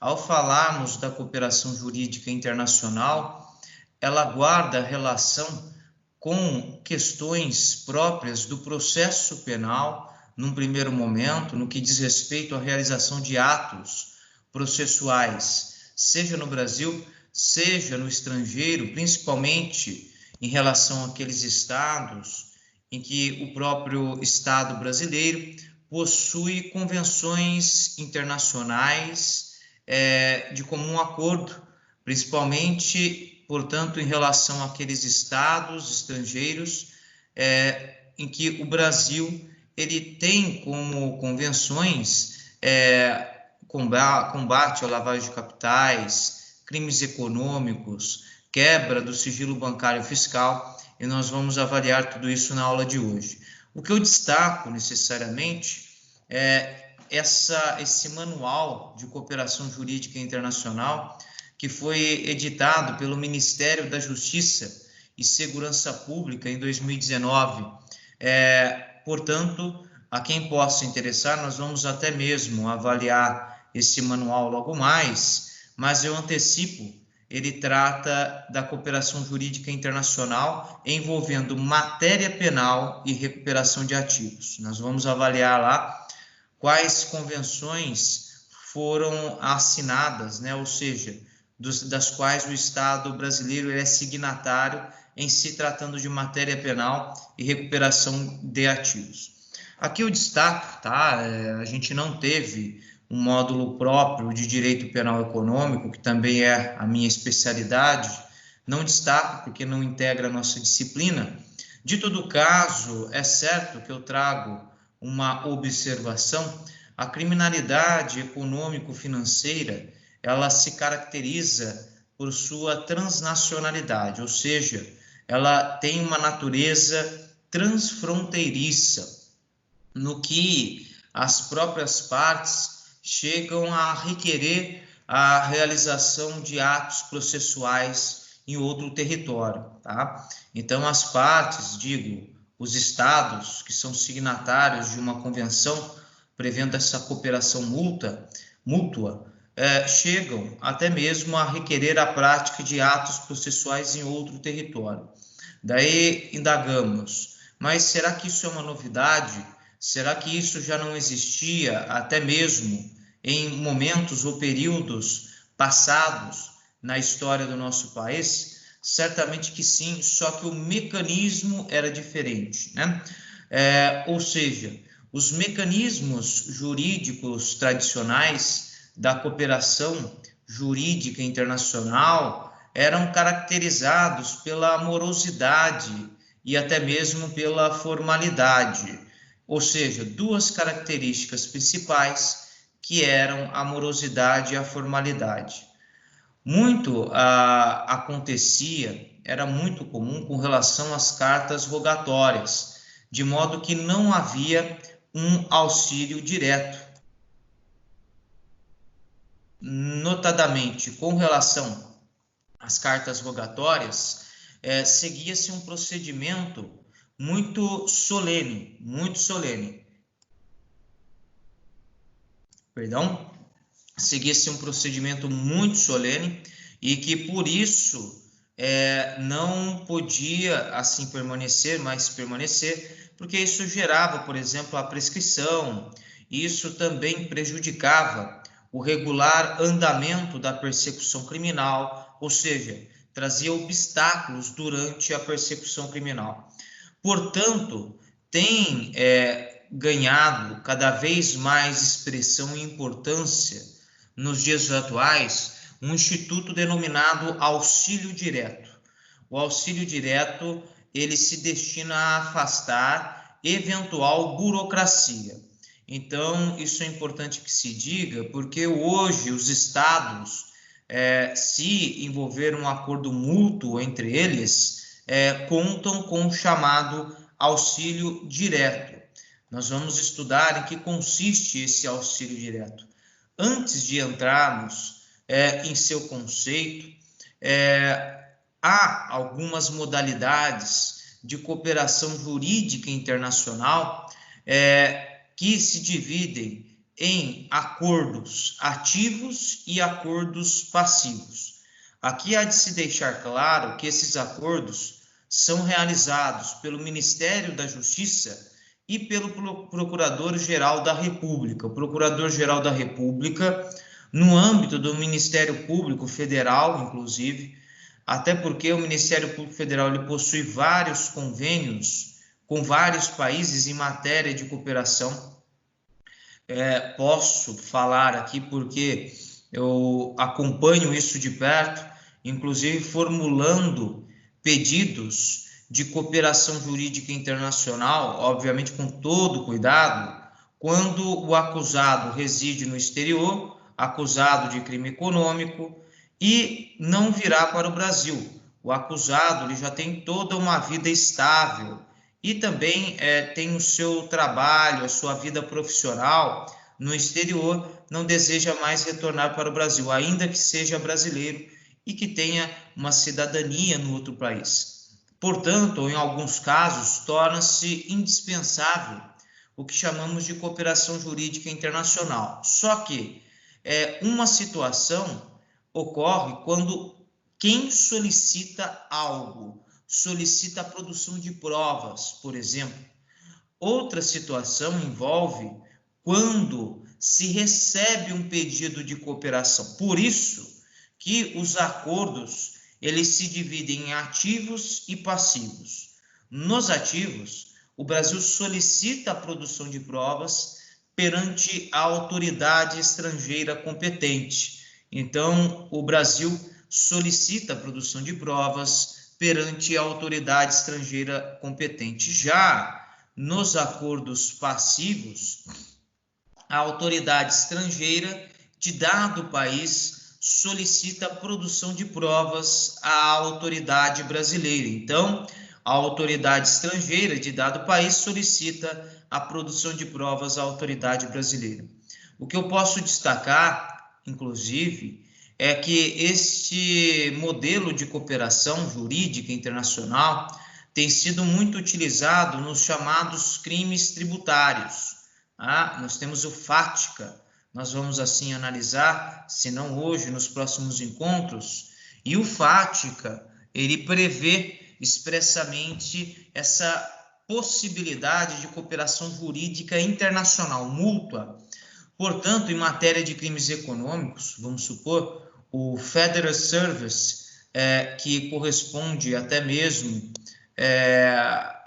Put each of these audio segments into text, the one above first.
Ao falarmos da cooperação jurídica internacional, ela guarda relação com questões próprias do processo penal, num primeiro momento, no que diz respeito à realização de atos processuais, seja no Brasil, seja no estrangeiro, principalmente em relação àqueles estados em que o próprio Estado brasileiro possui convenções internacionais de comum acordo, principalmente, portanto, em relação àqueles estados estrangeiros em que o Brasil ele tem como convenções combate à lavagem de capitais, crimes econômicos, quebra do sigilo bancário fiscal, e nós vamos avaliar tudo isso na aula de hoje. O que eu destaco necessariamente é esse manual de cooperação jurídica internacional que foi editado pelo Ministério da Justiça e Segurança Pública em 2019. Portanto, a quem possa interessar, nós vamos até mesmo avaliar esse manual logo mais, mas eu antecipo, ele trata da cooperação jurídica internacional envolvendo matéria penal e recuperação de ativos. Nós vamos avaliar lá quais convenções foram assinadas, ou seja, das quais o Estado brasileiro é signatário em se tratando de matéria penal e recuperação de ativos. Aqui eu destaco, a gente não teve um módulo próprio de direito penal econômico, que também é a minha especialidade, não destaco porque não integra a nossa disciplina. De todo caso, é certo que eu trago uma observação: a criminalidade econômico-financeira, ela se caracteriza por sua transnacionalidade, ou seja, ela tem uma natureza transfronteiriça, no que as próprias partes chegam a requerer a realização de atos processuais em outro território, Então, as partes, os estados que são signatários de uma convenção prevendo essa cooperação mútua, chegam até mesmo a requerer a prática de atos processuais em outro território. Daí indagamos, mas será que isso é uma novidade? Será que isso já não existia até mesmo em momentos ou períodos passados na história do nosso país? Certamente que sim, só que o mecanismo era diferente, ou seja, os mecanismos jurídicos tradicionais da cooperação jurídica internacional eram caracterizados pela morosidade e até mesmo pela formalidade, ou seja, duas características principais que eram a morosidade e a formalidade. Muito acontecia, era muito comum com relação às cartas rogatórias, de modo que não havia um auxílio direto. Notadamente, com relação às cartas rogatórias, seguia-se um procedimento muito solene. Seguia-se um procedimento muito solene e que, por isso, não podia assim permanecer, porque isso gerava, por exemplo, a prescrição, e isso também prejudicava o regular andamento da persecução criminal, ou seja, trazia obstáculos durante a persecução criminal. Portanto, tem ganhado cada vez mais expressão e importância nos dias atuais um instituto denominado auxílio direto. O auxílio direto, ele se destina a afastar eventual burocracia. Então, isso é importante que se diga, porque hoje os estados, se envolver um acordo mútuo entre eles, contam com o chamado auxílio direto. Nós vamos estudar em que consiste esse auxílio direto. Antes de entrarmos em seu conceito, há algumas modalidades de cooperação jurídica internacional que se dividem em acordos ativos e acordos passivos. Aqui há de se deixar claro que esses acordos são realizados pelo Ministério da Justiça e pelo Procurador-Geral da República. O Procurador-Geral da República, no âmbito do Ministério Público Federal, inclusive, até porque o Ministério Público Federal ele possui vários convênios com vários países em matéria de cooperação. Posso falar aqui porque eu acompanho isso de perto, inclusive formulando pedidos de cooperação jurídica internacional, obviamente com todo cuidado, quando o acusado reside no exterior, acusado de crime econômico, e não virá para o Brasil. O acusado ele já tem toda uma vida estável e também tem o seu trabalho, a sua vida profissional no exterior, não deseja mais retornar para o Brasil, ainda que seja brasileiro e que tenha uma cidadania no outro país. Portanto, em alguns casos, torna-se indispensável o que chamamos de cooperação jurídica internacional. Só que uma situação ocorre quando quem solicita algo, solicita a produção de provas, por exemplo. Outra situação envolve quando se recebe um pedido de cooperação. Por isso que os acordos eles se dividem em ativos e passivos. Nos ativos, o Brasil solicita a produção de provas perante a autoridade estrangeira competente. Então, o Brasil solicita a produção de provas perante a autoridade estrangeira competente. Já nos acordos passivos, a autoridade estrangeira de dado país solicita a produção de provas à autoridade brasileira. Então, a autoridade estrangeira de dado país solicita a produção de provas à autoridade brasileira. O que eu posso destacar, inclusive, é que este modelo de cooperação jurídica internacional tem sido muito utilizado nos chamados crimes tributários. Nós temos o FATCA, nós vamos assim analisar, se não hoje, nos próximos encontros, e o FATCA, ele prevê expressamente essa possibilidade de cooperação jurídica internacional mútua. Portanto, em matéria de crimes econômicos, vamos supor, o Federal Service, que corresponde até mesmo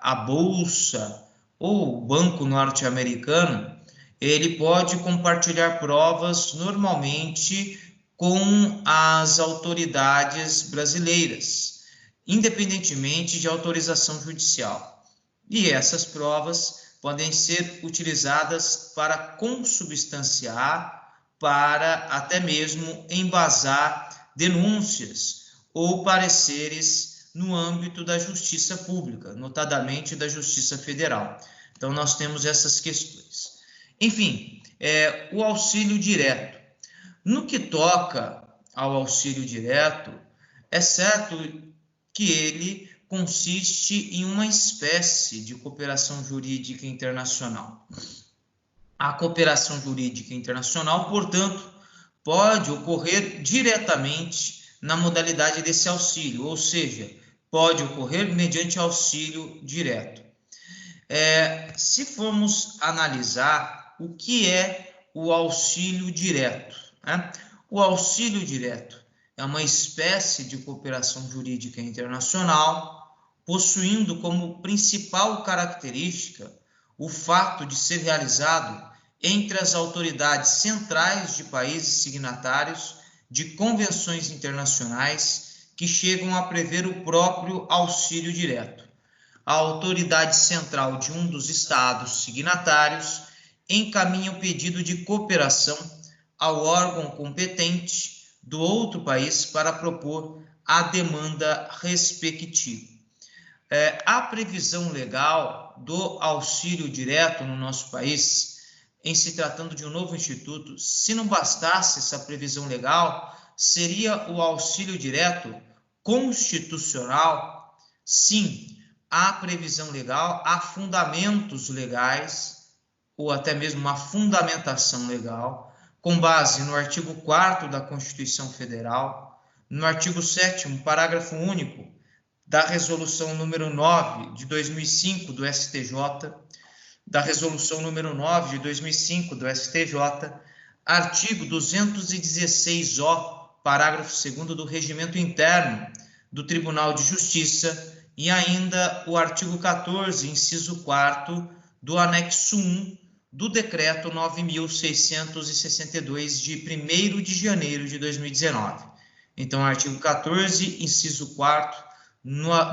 à Bolsa ou o Banco Norte-Americano, ele pode compartilhar provas normalmente com as autoridades brasileiras, independentemente de autorização judicial. E essas provas podem ser utilizadas para consubstanciar, para até mesmo embasar denúncias ou pareceres no âmbito da justiça pública, notadamente da Justiça Federal. Então, nós temos essas questões. Enfim, o auxílio direto. No que toca ao auxílio direto, é certo que ele consiste em uma espécie de cooperação jurídica internacional. A cooperação jurídica internacional, portanto, pode ocorrer diretamente na modalidade desse auxílio, ou seja, pode ocorrer mediante auxílio direto. Se formos analisar o que é o auxílio direto, o auxílio direto é uma espécie de cooperação jurídica internacional, possuindo como principal característica o fato de ser realizado entre as autoridades centrais de países signatários de convenções internacionais que chegam a prever o próprio auxílio direto. A autoridade central de um dos estados signatários encaminha o pedido de cooperação ao órgão competente do outro país para propor a demanda respectiva. A previsão legal do auxílio direto no nosso país, em se tratando de um novo instituto, se não bastasse essa previsão legal, seria o auxílio direto constitucional? Sim, há previsão legal, há fundamentos legais ou até mesmo uma fundamentação legal, com base no artigo 4º da Constituição Federal, no artigo 7º, parágrafo único, da resolução número 9 de 2005 do STJ, da resolução número 9 de 2005 do STJ, artigo 216-O, parágrafo 2º do Regimento Interno do Tribunal de Justiça e ainda o artigo 14, inciso 4º do anexo 1 do Decreto 9.662 de 1º de janeiro de 2019. Então, artigo 14, inciso 4º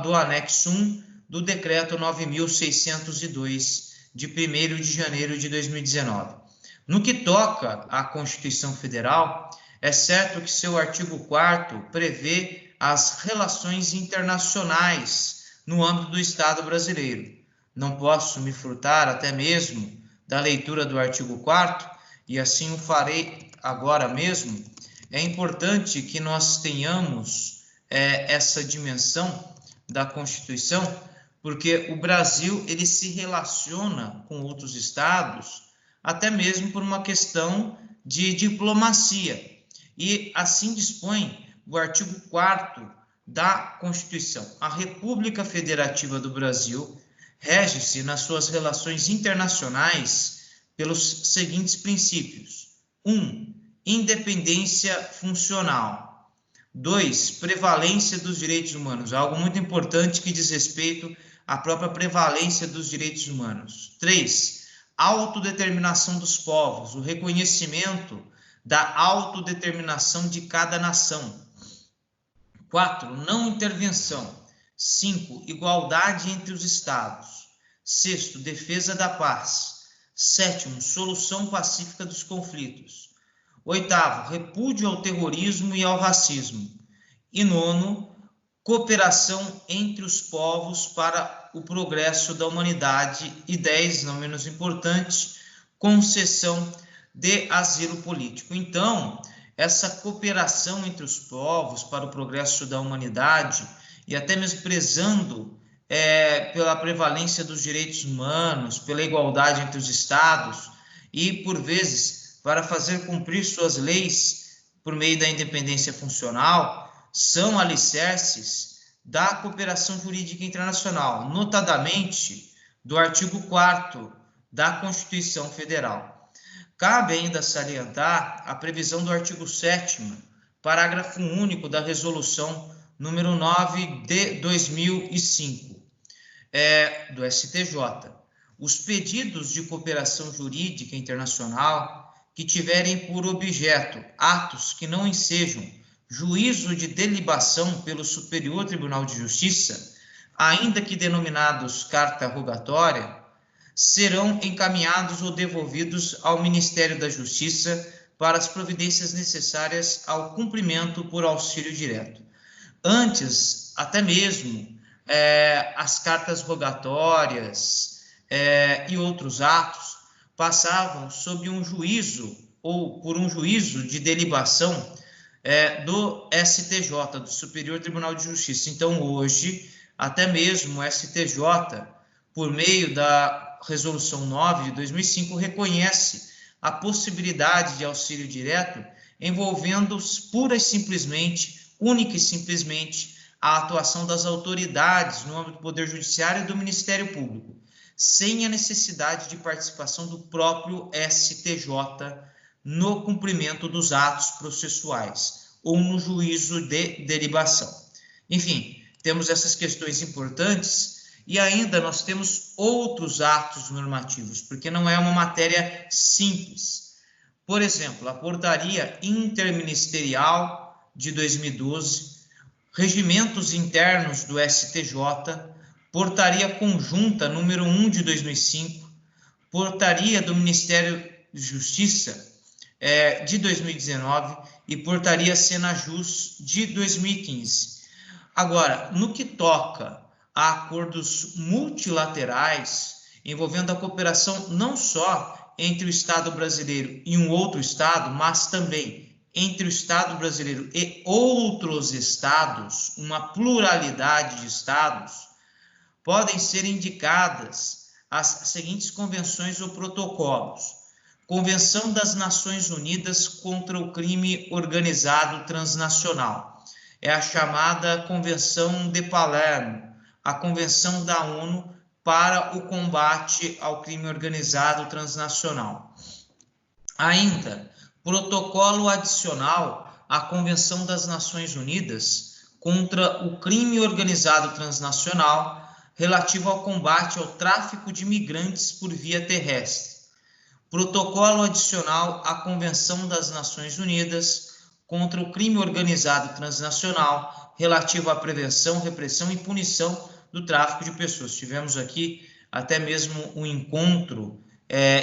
do anexo 1 do Decreto 9.602 de 1º de janeiro de 2019. No que toca à Constituição Federal, é certo que seu artigo 4º prevê as relações internacionais no âmbito do Estado brasileiro. Não posso me furtar até mesmo da leitura do artigo 4º, e assim o farei agora mesmo. É importante que nós tenhamos essa dimensão da Constituição, porque o Brasil ele se relaciona com outros estados, até mesmo por uma questão de diplomacia. E assim dispõe o artigo 4º da Constituição. A República Federativa do Brasil rege-se nas suas relações internacionais pelos seguintes princípios: 1. Independência funcional. 2. Prevalência dos direitos humanos, algo muito importante que diz respeito à própria prevalência dos direitos humanos. 3. Autodeterminação dos povos, o reconhecimento da autodeterminação de cada nação. 4. Não intervenção. 5. Igualdade entre os estados. 6. Defesa da paz. 7. Solução pacífica dos conflitos. 8. Repúdio ao terrorismo e ao racismo. E 9. Cooperação entre os povos para o progresso da humanidade. E 10, não menos importante, concessão de asilo político. Então, essa cooperação entre os povos para o progresso da humanidade e até mesmo prezando pela prevalência dos direitos humanos, pela igualdade entre os estados e, por vezes, para fazer cumprir suas leis por meio da independência funcional, são alicerces da cooperação jurídica internacional, notadamente do artigo 4º da Constituição Federal. Cabe ainda salientar a previsão do artigo 7º, parágrafo único da resolução número 9 de 2005, do STJ. Os pedidos de cooperação jurídica internacional que tiverem por objeto atos que não ensejam juízo de delibação pelo Superior Tribunal de Justiça, ainda que denominados carta rogatória, serão encaminhados ou devolvidos ao Ministério da Justiça para as providências necessárias ao cumprimento por auxílio direto. Antes, até mesmo, as cartas rogatórias e outros atos passavam sob um juízo ou por um juízo de delibação do STJ, do Superior Tribunal de Justiça. Então, hoje, até mesmo o STJ, por meio da Resolução 9 de 2005, reconhece a possibilidade de auxílio direto envolvendo pura e simplesmente, única e simplesmente, a atuação das autoridades no âmbito do Poder Judiciário e do Ministério Público, sem a necessidade de participação do próprio STJ no cumprimento dos atos processuais ou no juízo de delibação. Enfim, temos essas questões importantes. E ainda nós temos outros atos normativos, porque não é uma matéria simples. Por exemplo, a Portaria Interministerial de 2012, Regimentos Internos do STJ, Portaria Conjunta número 1 de 2005, Portaria do Ministério de Justiça de 2019 e Portaria Senajus de 2015. Agora, no que toca a acordos multilaterais envolvendo a cooperação não só entre o Estado brasileiro e um outro Estado, mas também entre o Estado brasileiro e outros Estados, uma pluralidade de Estados, podem ser indicadas as seguintes convenções ou protocolos. Convenção das Nações Unidas contra o Crime Organizado Transnacional. É a chamada Convenção de Palermo, a Convenção da ONU para o combate ao crime organizado transnacional. Ainda, protocolo adicional à Convenção das Nações Unidas contra o crime organizado transnacional relativo ao combate ao tráfico de imigrantes por via terrestre. Protocolo adicional à Convenção das Nações Unidas contra o crime organizado transnacional relativo à prevenção, repressão e punição do tráfico de pessoas. Tivemos aqui até mesmo um encontro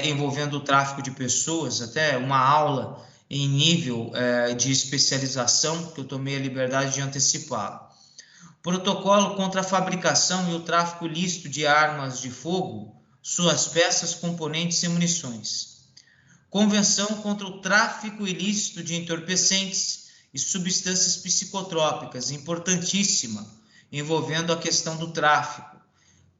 envolvendo o tráfico de pessoas, até uma aula em nível de especialização, que eu tomei a liberdade de antecipar. Protocolo contra a fabricação e o tráfico ilícito de armas de fogo, suas peças, componentes e munições. Convenção contra o tráfico ilícito de entorpecentes e substâncias psicotrópicas, importantíssima, envolvendo a questão do tráfico.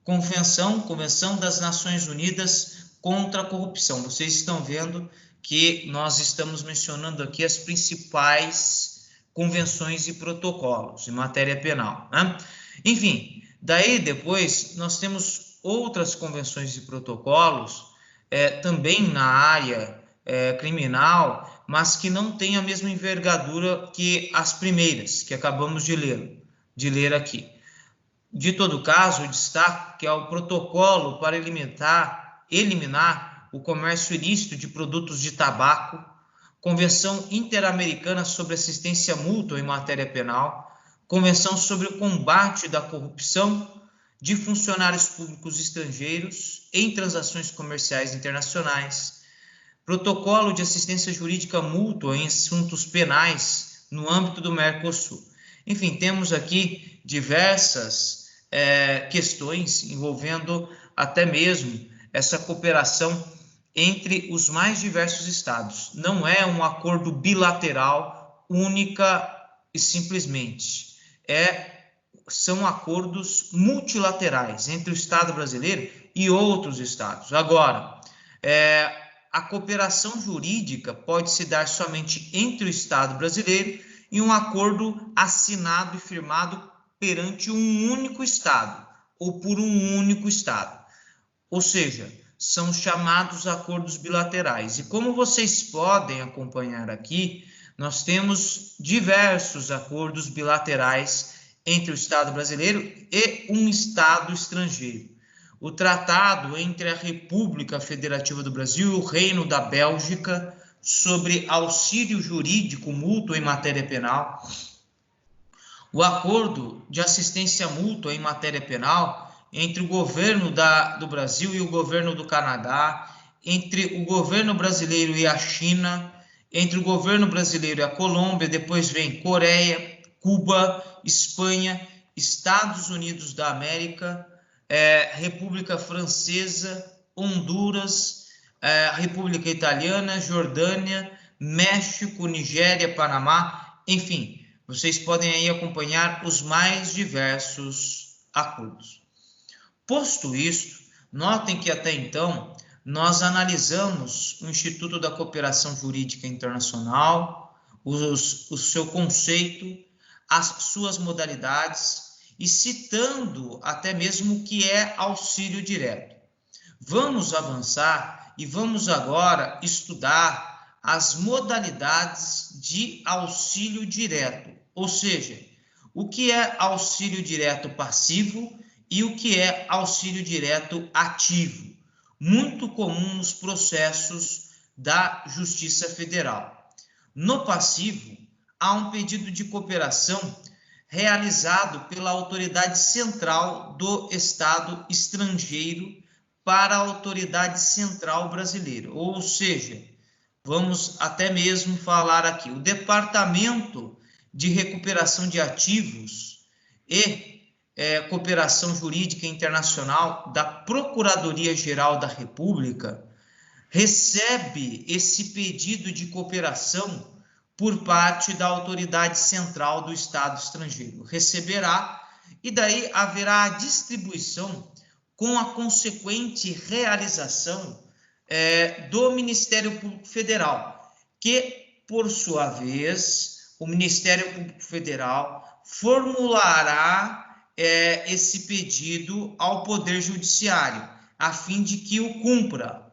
Convenção das Nações Unidas contra a corrupção. Vocês estão vendo que nós estamos mencionando aqui as principais convenções e protocolos em matéria penal, né? Enfim, daí depois nós temos outras convenções e protocolos também na área criminal, mas que não têm a mesma envergadura que as primeiras, que acabamos de ler aqui. De todo caso, eu destaco que é o protocolo para eliminar o comércio ilícito de produtos de tabaco, Convenção Interamericana sobre Assistência Mútua em Matéria Penal, Convenção sobre o Combate da Corrupção de Funcionários Públicos Estrangeiros em Transações Comerciais Internacionais, Protocolo de Assistência Jurídica Mútua em Assuntos Penais no âmbito do Mercosul. Enfim, temos aqui diversas questões envolvendo até mesmo essa cooperação entre os mais diversos estados. Não é um acordo bilateral única e simplesmente. São acordos multilaterais entre o Estado brasileiro e outros estados. Agora, a cooperação jurídica pode se dar somente entre o Estado brasileiro e um acordo assinado e firmado perante um único Estado ou por um único Estado. Ou seja, são chamados acordos bilaterais. E como vocês podem acompanhar aqui, nós temos diversos acordos bilaterais entre o Estado brasileiro e um Estado estrangeiro. O tratado entre a República Federativa do Brasil e o Reino da Bélgica sobre auxílio jurídico mútuo em matéria penal. O acordo de assistência mútua em matéria penal entre o governo do Brasil e o governo do Canadá, entre o governo brasileiro e a China, entre o governo brasileiro e a Colômbia, depois vem Coreia, Cuba, Espanha, Estados Unidos da América, República Francesa, Honduras, República Italiana, Jordânia, México, Nigéria, Panamá, enfim, vocês podem aí acompanhar os mais diversos acordos. Posto isto, notem que até então nós analisamos o Instituto da Cooperação Jurídica Internacional, o seu conceito, as suas modalidades e citando até mesmo o que é auxílio direto. Vamos avançar e vamos agora estudar as modalidades de auxílio direto, ou seja, o que é auxílio direto passivo e o que é auxílio direto ativo, muito comum nos processos da Justiça Federal. No passivo, há um pedido de cooperação realizado pela autoridade central do Estado estrangeiro para a autoridade central brasileira, ou seja, vamos até mesmo falar aqui, o Departamento de Recuperação de Ativos e Cooperação Jurídica Internacional da Procuradoria-Geral da República recebe esse pedido de cooperação por parte da autoridade central do Estado estrangeiro. Receberá e daí haverá a distribuição com a consequente realização do Ministério Público Federal, que, por sua vez, o Ministério Público Federal formulará esse pedido ao Poder Judiciário, a fim de que o cumpra.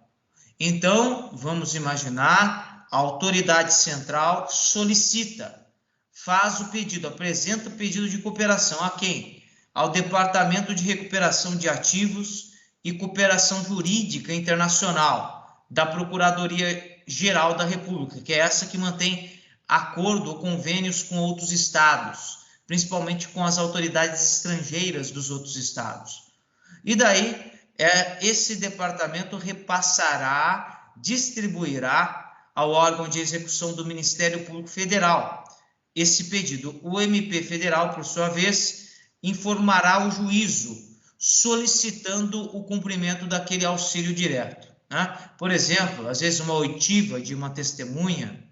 Então, vamos imaginar, a autoridade central solicita, faz o pedido, apresenta o pedido de cooperação a quem? Ao Departamento de Recuperação de Ativos e Cooperação Jurídica Internacional da Procuradoria-Geral da República, que é essa que mantém acordo ou convênios com outros estados, principalmente com as autoridades estrangeiras dos outros estados. E daí, esse departamento repassará, distribuirá ao órgão de execução do Ministério Público Federal esse pedido. O MP Federal, por sua vez, informará o juízo, solicitando o cumprimento daquele auxílio direto, né? Por exemplo, às vezes uma oitiva de uma testemunha,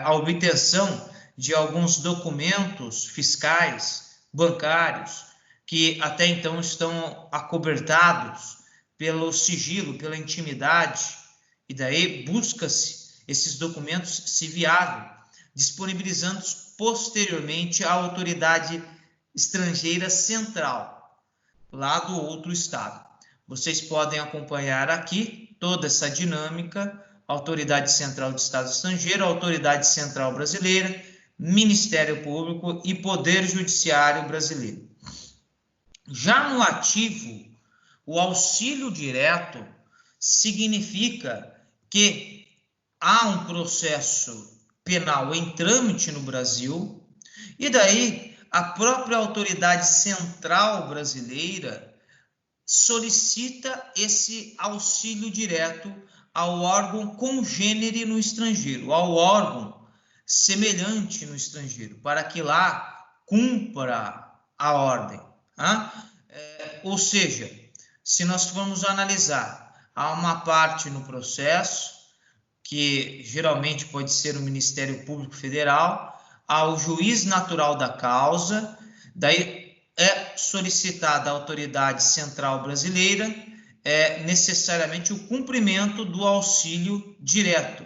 a obtenção de alguns documentos fiscais, bancários, que até então estão acobertados pelo sigilo, pela intimidade, e daí busca-se esses documentos, se viável, disponibilizando-os posteriormente à autoridade estrangeira central, lá do outro estado. Vocês podem acompanhar aqui toda essa dinâmica: Autoridade Central de Estado Estrangeiro, Autoridade Central Brasileira, Ministério Público e Poder Judiciário Brasileiro. Já no ativo, o auxílio direto significa que há um processo penal em trâmite no Brasil, e daí a própria autoridade central brasileira solicita esse auxílio direto ao órgão congênere no estrangeiro, ao órgão semelhante no estrangeiro, para que lá cumpra a ordem. Ou seja, se nós formos analisar, há uma parte no processo, que geralmente pode ser o Ministério Público Federal, ao juiz natural da causa, daí é solicitada à autoridade central brasileira necessariamente o cumprimento do auxílio direto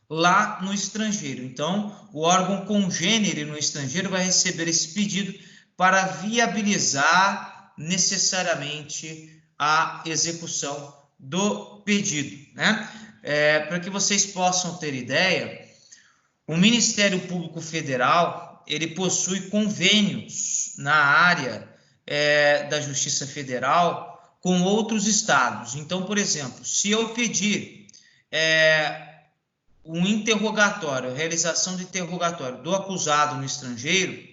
lá no estrangeiro. Então, o órgão congênere no estrangeiro vai receber esse pedido para viabilizar necessariamente a execução do pedido, né? Para que vocês possam ter ideia, o Ministério Público Federal, ele possui convênios na área da Justiça Federal com outros estados. Então, por exemplo, se eu pedir um interrogatório, a realização do interrogatório do acusado no estrangeiro,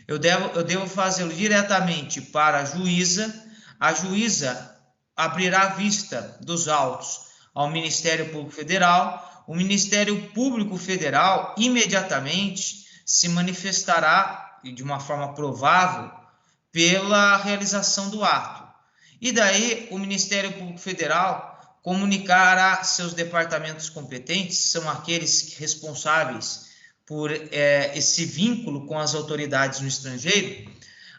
eu devo fazê-lo diretamente para a juíza abrirá a vista dos autos ao Ministério Público Federal, o Ministério Público Federal imediatamente se manifestará, de uma forma provável, pela realização do ato. E daí o Ministério Público Federal comunicará seus departamentos competentes, são aqueles responsáveis por esse vínculo com as autoridades no estrangeiro,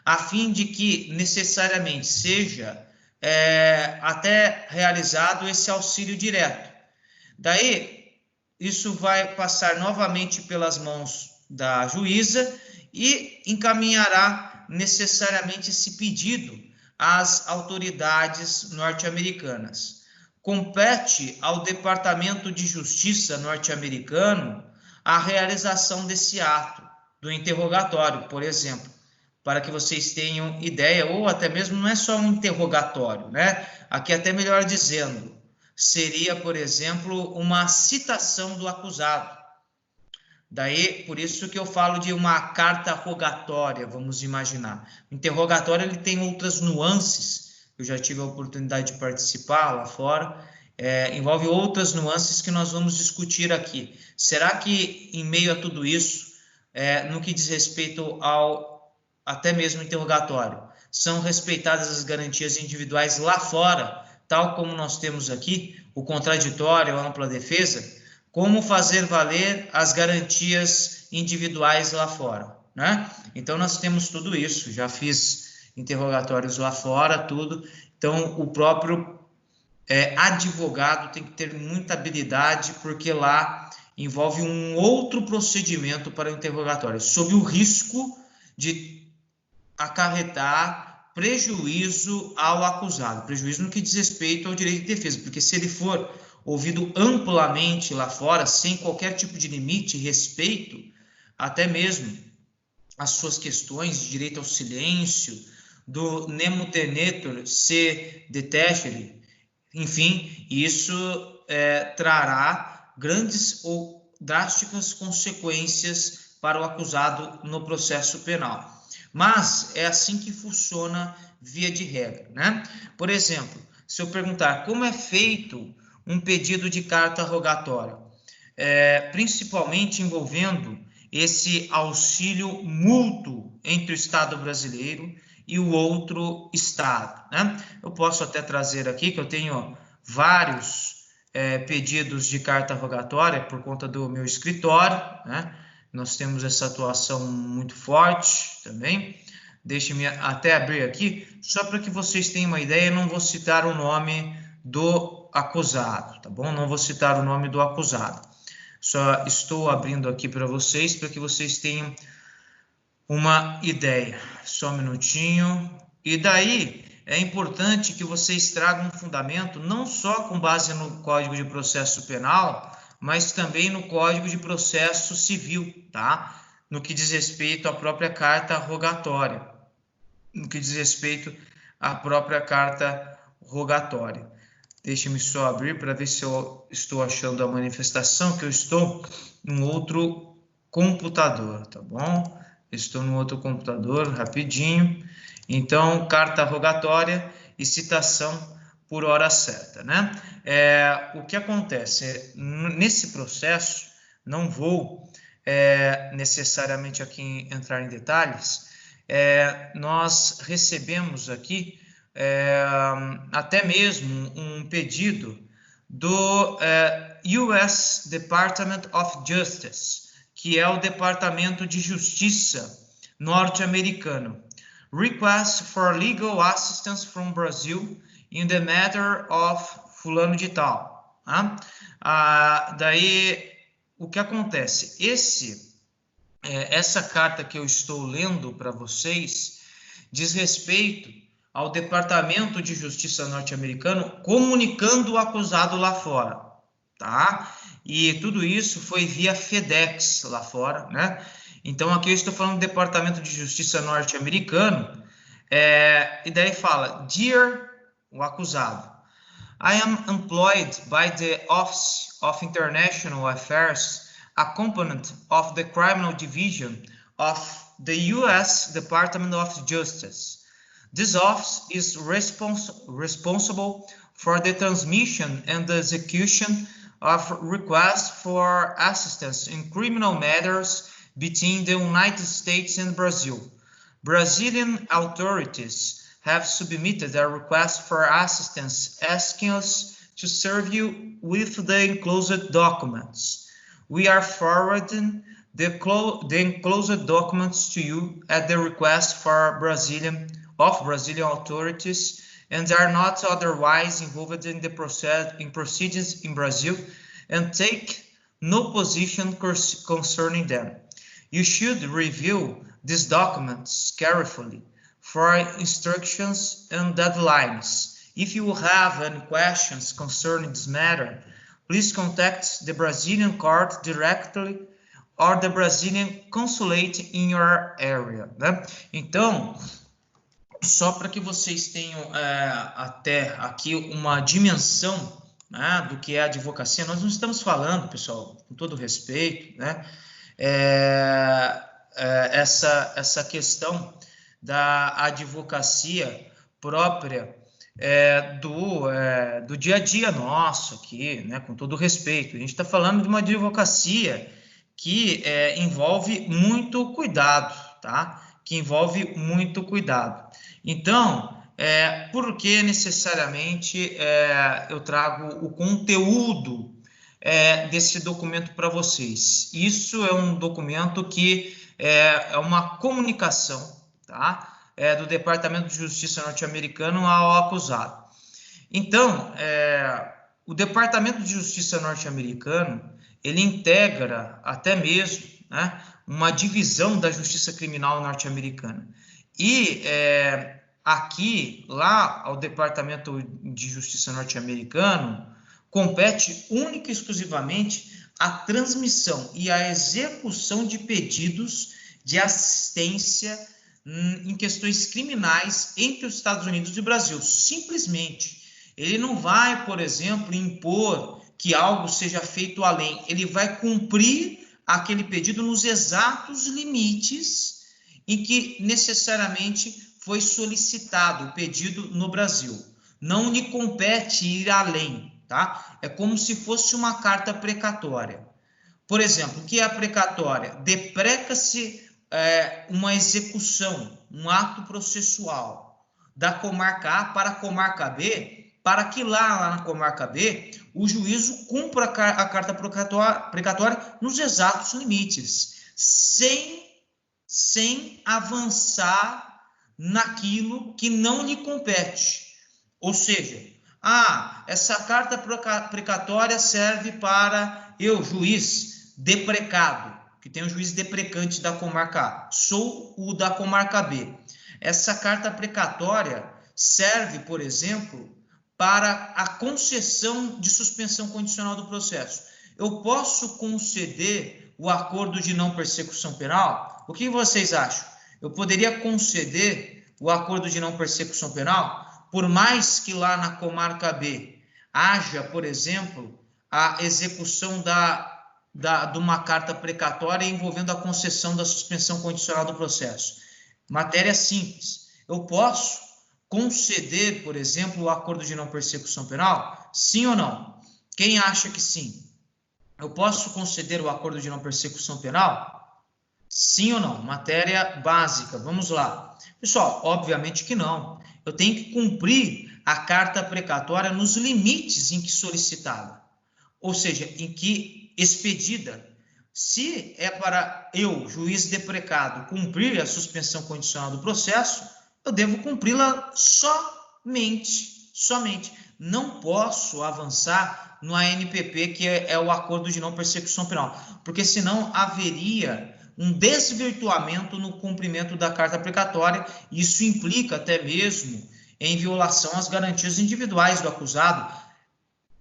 a fim de que necessariamente seja até realizado esse auxílio direto. Daí, isso vai passar novamente pelas mãos da juíza e encaminhará necessariamente esse pedido às autoridades norte-americanas. Compete ao Departamento de Justiça norte-americano a realização desse ato, do interrogatório, por exemplo, para que vocês tenham ideia, ou até mesmo não é só um interrogatório, né? Aqui até melhor dizendo, seria, por exemplo, uma citação do acusado. Daí, por isso que eu falo de uma carta rogatória, vamos imaginar. O interrogatório ele tem outras nuances, eu já tive a oportunidade de participar lá fora, envolve outras nuances que nós vamos discutir aqui. Será que, em meio a tudo isso, no que diz respeito ao até mesmo interrogatório, são respeitadas as garantias individuais lá fora, tal como nós temos aqui, o contraditório, a ampla defesa? Como fazer valer as garantias individuais lá fora, né? Então, nós temos tudo isso, já fiz interrogatórios lá fora, tudo, Então, o próprio advogado tem que ter muita habilidade, porque lá envolve um outro procedimento para o interrogatório, sob o risco de acarretar prejuízo ao acusado, prejuízo no que diz respeito ao direito de defesa, porque se ele for ouvido amplamente lá fora, sem qualquer tipo de limite e respeito, até mesmo as suas questões de direito ao silêncio, do nemo tenetur se detestere, enfim, isso trará grandes ou drásticas consequências para o acusado no processo penal. Mas é assim que funciona via de regra, né? Por exemplo, se eu perguntar como é feito um pedido de carta rogatória, principalmente envolvendo esse auxílio mútuo entre o Estado brasileiro e o outro Estado, né? Eu posso até trazer aqui que eu tenho vários pedidos de carta rogatória por conta do meu escritório, né? Nós temos essa atuação muito forte também. Deixe-me até abrir aqui, só para que vocês tenham uma ideia, eu não vou citar o nome do acusado, tá bom? Não vou citar o nome do acusado. Só estou abrindo aqui para vocês, para que vocês tenham uma ideia. Só um minutinho. E daí é importante que vocês tragam um fundamento não só com base no Código de Processo Penal, mas também no Código de Processo Civil, tá? No que diz respeito à própria carta rogatória. No que diz respeito à própria carta rogatória. Deixe-me só abrir para ver se eu estou achando a manifestação, que eu estou num outro computador, tá bom? Estou no outro computador, rapidinho. Então, carta rogatória e citação por hora certa, né? O que acontece? Nesse processo, não vou necessariamente aqui entrar em detalhes, nós recebemos aqui até mesmo um pedido do US Department of Justice, que é o Departamento de Justiça norte-americano. Request for legal assistance from Brazil in the matter of fulano de tal. Daí, o que acontece? Essa carta que eu estou lendo para vocês diz respeito ao Departamento de Justiça norte-americano comunicando o acusado lá fora, tá? E tudo isso foi via FedEx lá fora, né? Então, aqui eu estou falando do Departamento de Justiça norte-americano, e daí fala, Dear, o acusado, I am employed by the Office of International Affairs, a component of the Criminal Division of the U.S. Department of Justice. This office is responsible for the transmission and the execution of requests for assistance in criminal matters between the United States and Brazil. Brazilian authorities have submitted a request for assistance asking us to serve you with the enclosed documents. We are forwarding the enclosed documents to you at the request for Brazilian authorities and are not otherwise involved in the proceedings in Brazil and take no position concerning them. You should review these documents carefully for instructions and deadlines. If you have any questions concerning this matter, please contact the Brazilian court directly or the Brazilian consulate in your area, né? Então, só para que vocês tenham até aqui uma dimensão, né, do que é a advocacia, nós não estamos falando, pessoal, com todo respeito, né, essa questão da advocacia própria do dia a dia nosso aqui, né, com todo respeito. A gente está falando de uma advocacia que envolve muito cuidado, tá? Que envolve muito cuidado. Então, por que necessariamente eu trago o conteúdo desse documento para vocês? Isso é um documento que é uma comunicação, tá? do Departamento de Justiça norte-americano ao acusado. Então, o Departamento de Justiça norte-americano, ele integra até mesmo, né, uma divisão da Justiça Criminal norte-americana. E aqui, lá ao Departamento de Justiça norte-americano, compete única e exclusivamente a transmissão e a execução de pedidos de assistência em questões criminais entre os Estados Unidos e o Brasil. Simplesmente. Ele não vai, por exemplo, impor que algo seja feito além. Ele vai cumprir aquele pedido nos exatos limites em que necessariamente foi solicitado o pedido no Brasil. Não lhe compete ir além, tá? É como se fosse uma carta precatória. Por exemplo, o que é a precatória? Depreca-se uma execução, um ato processual da comarca A para a comarca B, para que lá na comarca B o juízo cumpra a carta precatória nos exatos limites, sem avançar naquilo que não lhe compete. Ou seja, essa carta precatória serve para eu, juiz deprecado, que tem o juiz deprecante da comarca A, sou o da comarca B. Essa carta precatória serve, por exemplo, para a concessão de suspensão condicional do processo. Eu posso conceder o acordo de não persecução penal? O que vocês acham? Eu poderia conceder o acordo de não persecução penal, por mais que lá na comarca B haja, por exemplo, a execução de uma carta precatória envolvendo a concessão da suspensão condicional do processo. Matéria simples. Eu posso conceder, por exemplo, o acordo de não persecução penal? Sim ou não? Quem acha que sim? Eu posso conceder o acordo de não persecução penal? Sim ou não? Matéria básica. Vamos lá. Pessoal, obviamente que não. Eu tenho que cumprir a carta precatória nos limites em que solicitada. Ou seja, em que expedida. Se é para eu, juiz deprecado, cumprir a suspensão condicional do processo, eu devo cumpri-la somente. Não posso avançar no ANPP, que é o acordo de não persecução penal, porque senão haveria um desvirtuamento no cumprimento da carta precatória, e isso implica até mesmo em violação às garantias individuais do acusado,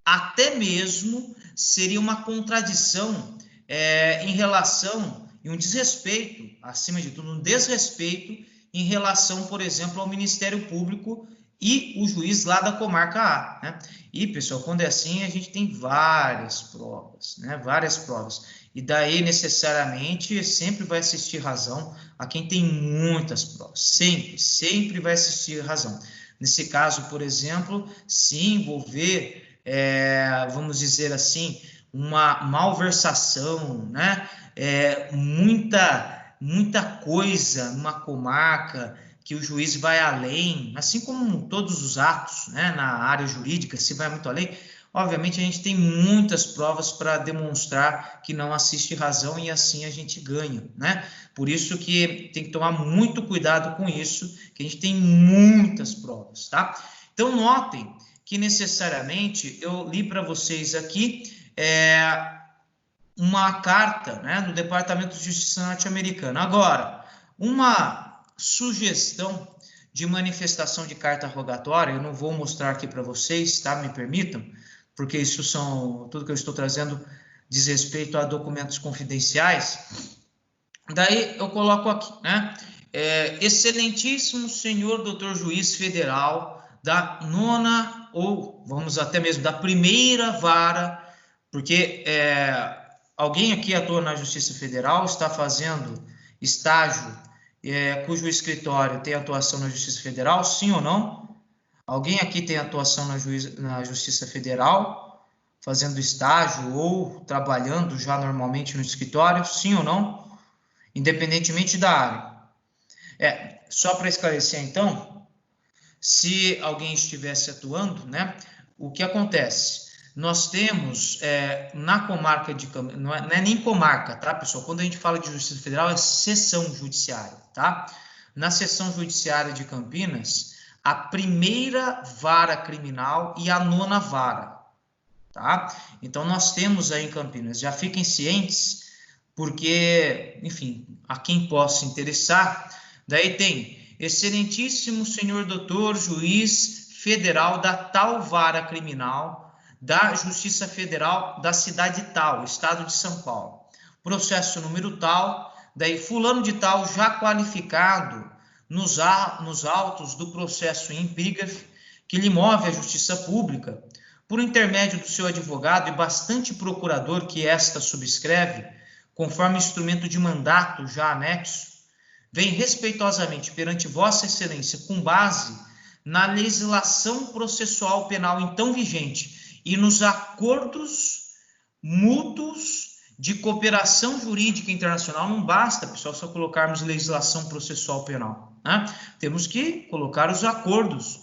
até mesmo seria uma contradição em relação, e um desrespeito, acima de tudo, um desrespeito em relação, por exemplo, ao Ministério Público e o juiz lá da comarca A, né? E, pessoal, quando é assim, a gente tem várias provas, né? Várias provas. E daí, necessariamente, sempre vai assistir razão a quem tem muitas provas. Sempre vai assistir razão. Nesse caso, por exemplo, se envolver, vamos dizer assim, uma malversação, né? Muita coisa numa comarca que o juiz vai além, assim como todos os atos, né, na área jurídica, se vai muito além, obviamente a gente tem muitas provas para demonstrar que não assiste razão e assim a gente ganha, né? Por isso que tem que tomar muito cuidado com isso, que a gente tem muitas provas, tá? Então notem que necessariamente eu li para vocês aqui uma carta, né, do Departamento de Justiça norte-americano. Agora, uma sugestão de manifestação de carta rogatória, eu não vou mostrar aqui para vocês, tá? Me permitam, porque isso tudo que eu estou trazendo diz respeito a documentos confidenciais. Daí eu coloco aqui, né? Excelentíssimo senhor doutor juiz federal da 9ª, ou vamos até mesmo da 1ª vara, porque alguém aqui atua na Justiça Federal, está fazendo estágio cujo escritório tem atuação na Justiça Federal, sim ou não? Alguém aqui tem atuação na Justiça Federal, fazendo estágio ou trabalhando já normalmente no escritório, sim ou não? Independentemente da área. Só para esclarecer, então, se alguém estivesse atuando, né, o que acontece? Nós temos na comarca de Campinas, não é nem comarca, tá, pessoal? Quando a gente fala de Justiça Federal, é seção judiciária, tá? na seção judiciária de Campinas a primeira vara criminal e a 9ª vara, tá? Então, nós temos aí em Campinas, já fiquem cientes, porque, enfim, a quem possa interessar, daí tem excelentíssimo senhor doutor juiz federal da tal vara criminal da Justiça Federal da cidade tal, estado de São Paulo, processo número tal, daí fulano de tal já qualificado nos autos do processo in epígrafe que lhe move à justiça pública, por intermédio do seu advogado e bastante procurador que esta subscreve, conforme instrumento de mandato já anexo, vem respeitosamente perante Vossa Excelência com base na legislação processual penal então vigente e nos acordos mútuos de cooperação jurídica internacional. Não basta, pessoal, só colocarmos legislação processual penal, né? Temos que colocar os acordos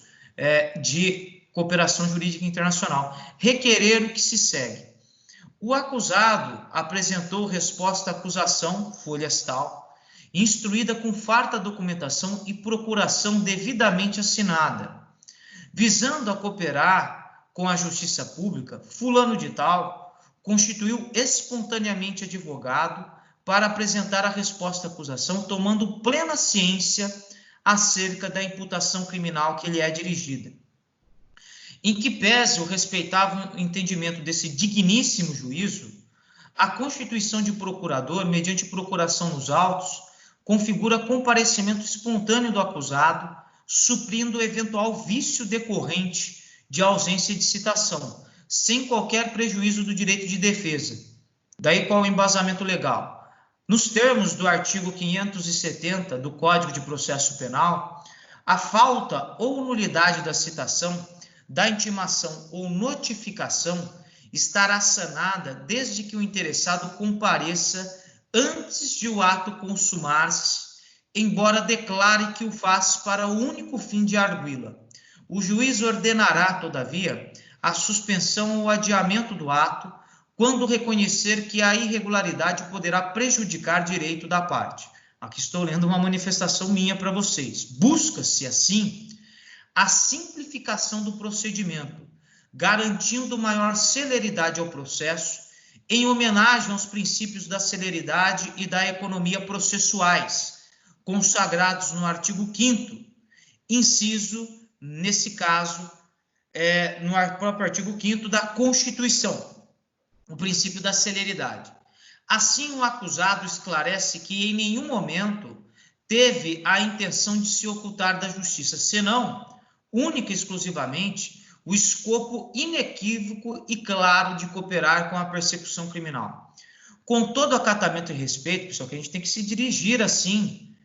de cooperação jurídica internacional. Requerer o que se segue. O acusado apresentou resposta à acusação, folhas tal, instruída com farta documentação e procuração devidamente assinada, visando a cooperar com a justiça pública, fulano de tal constituiu espontaneamente advogado para apresentar a resposta à acusação, tomando plena ciência acerca da imputação criminal que lhe é dirigida. Em que pese o respeitável entendimento desse digníssimo juízo, a constituição de procurador, mediante procuração nos autos, configura comparecimento espontâneo do acusado, suprindo o eventual vício decorrente de ausência de citação, sem qualquer prejuízo do direito de defesa. Daí qual o embasamento legal? Nos termos do artigo 570 do Código de Processo Penal, a falta ou nulidade da citação, da intimação ou notificação estará sanada desde que o interessado compareça antes de o ato consumar-se, embora declare que o faz para o único fim de arguí-la. O juiz ordenará, todavia, a suspensão ou adiamento do ato, quando reconhecer que a irregularidade poderá prejudicar direito da parte. Aqui estou lendo uma manifestação minha para vocês. Busca-se, assim, a simplificação do procedimento, garantindo maior celeridade ao processo, em homenagem aos princípios da celeridade e da economia processuais, consagrados no artigo 5º, inciso, nesse caso, no próprio artigo 5º da Constituição, o princípio da celeridade. Assim, o acusado esclarece que em nenhum momento teve a intenção de se ocultar da justiça, senão, única e exclusivamente, o escopo inequívoco e claro de cooperar com a persecução criminal. Com todo acatamento e respeito, pessoal, que a gente tem que se dirigir assim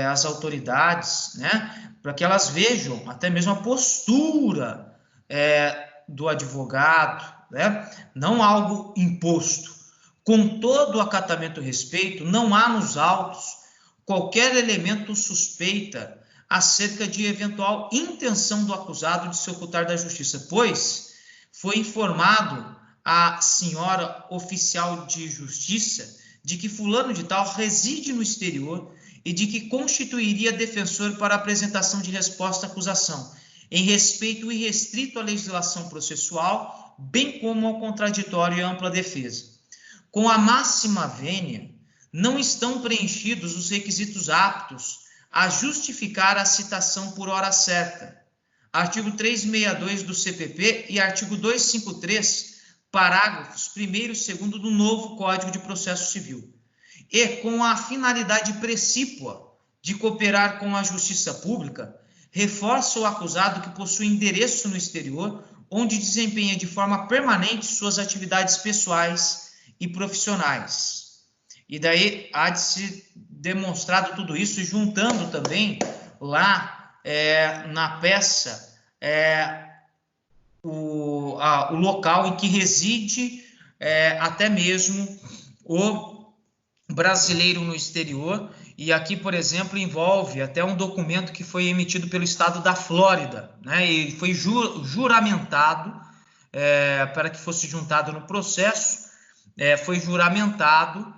às autoridades, né, para que elas vejam até mesmo a postura do advogado, né, não algo imposto. Com todo acatamento e respeito, não há nos autos qualquer elemento suspeita acerca de eventual intenção do acusado de se ocultar da justiça, pois foi informado a senhora oficial de justiça de que fulano de tal reside no exterior e de que constituiria defensor para a apresentação de resposta à acusação, em respeito irrestrito à legislação processual, bem como ao contraditório e ampla defesa. Com a máxima vênia, não estão preenchidos os requisitos aptos a justificar a citação por hora certa. Artigo 362 do CPP e artigo 253, parágrafos 1º e 2º do novo Código de Processo Civil. E com a finalidade precípua de cooperar com a justiça pública, reforça o acusado que possui endereço no exterior, onde desempenha de forma permanente suas atividades pessoais e profissionais. E daí há de se demonstrado tudo isso, e juntando também lá na peça o local em que reside até mesmo o brasileiro no exterior. E aqui, por exemplo, envolve até um documento que foi emitido pelo estado da Flórida, né? E foi juramentado para que fosse juntado no processo, foi juramentado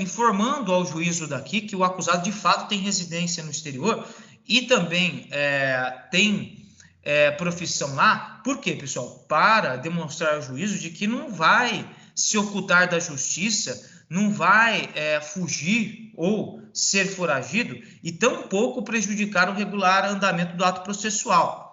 informando ao juízo daqui que o acusado de fato tem residência no exterior e também tem profissão lá. Por quê, pessoal? Para demonstrar ao juízo de que não vai se ocultar da justiça, não vai fugir ou ser foragido e tampouco prejudicar o regular andamento do ato processual.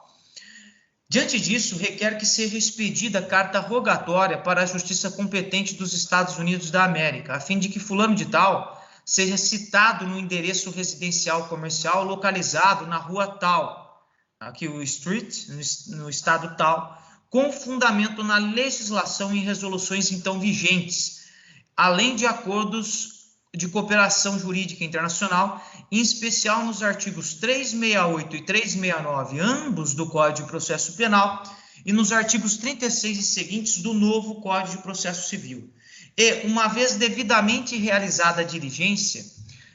Diante disso, requer que seja expedida carta rogatória para a justiça competente dos Estados Unidos da América, a fim de que fulano de tal seja citado no endereço residencial comercial localizado na rua tal, aqui o street, no estado tal, com fundamento na legislação e resoluções então vigentes, além de acordos de cooperação jurídica internacional, em especial nos artigos 368 e 369, ambos do Código de Processo Penal, e nos artigos 36 e seguintes do novo Código de Processo Civil. E, uma vez devidamente realizada a diligência,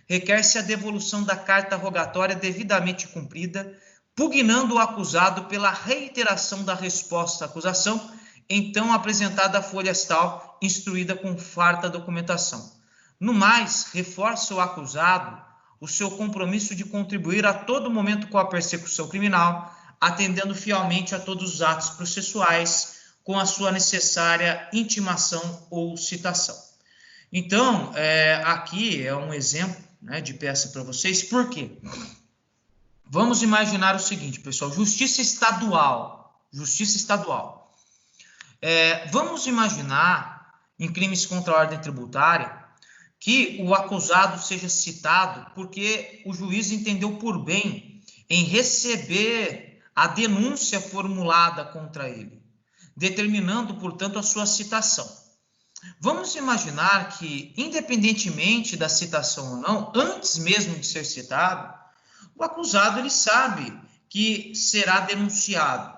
requer-se a devolução da carta rogatória devidamente cumprida, pugnando o acusado pela reiteração da resposta à acusação, então apresentada a folhas tal, instruída com farta documentação. No mais, reforça o acusado o seu compromisso de contribuir a todo momento com a persecução criminal, atendendo fielmente a todos os atos processuais, com a sua necessária intimação ou citação. Então, aqui é um exemplo, né, de peça para vocês. Por quê? Vamos imaginar o seguinte, pessoal, justiça estadual. Vamos imaginar, em crimes contra a ordem tributária, que o acusado seja citado porque o juiz entendeu por bem em receber a denúncia formulada contra ele, determinando, portanto, a sua citação. Vamos imaginar que, independentemente da citação ou não, antes mesmo de ser citado, o acusado ele sabe que será denunciado.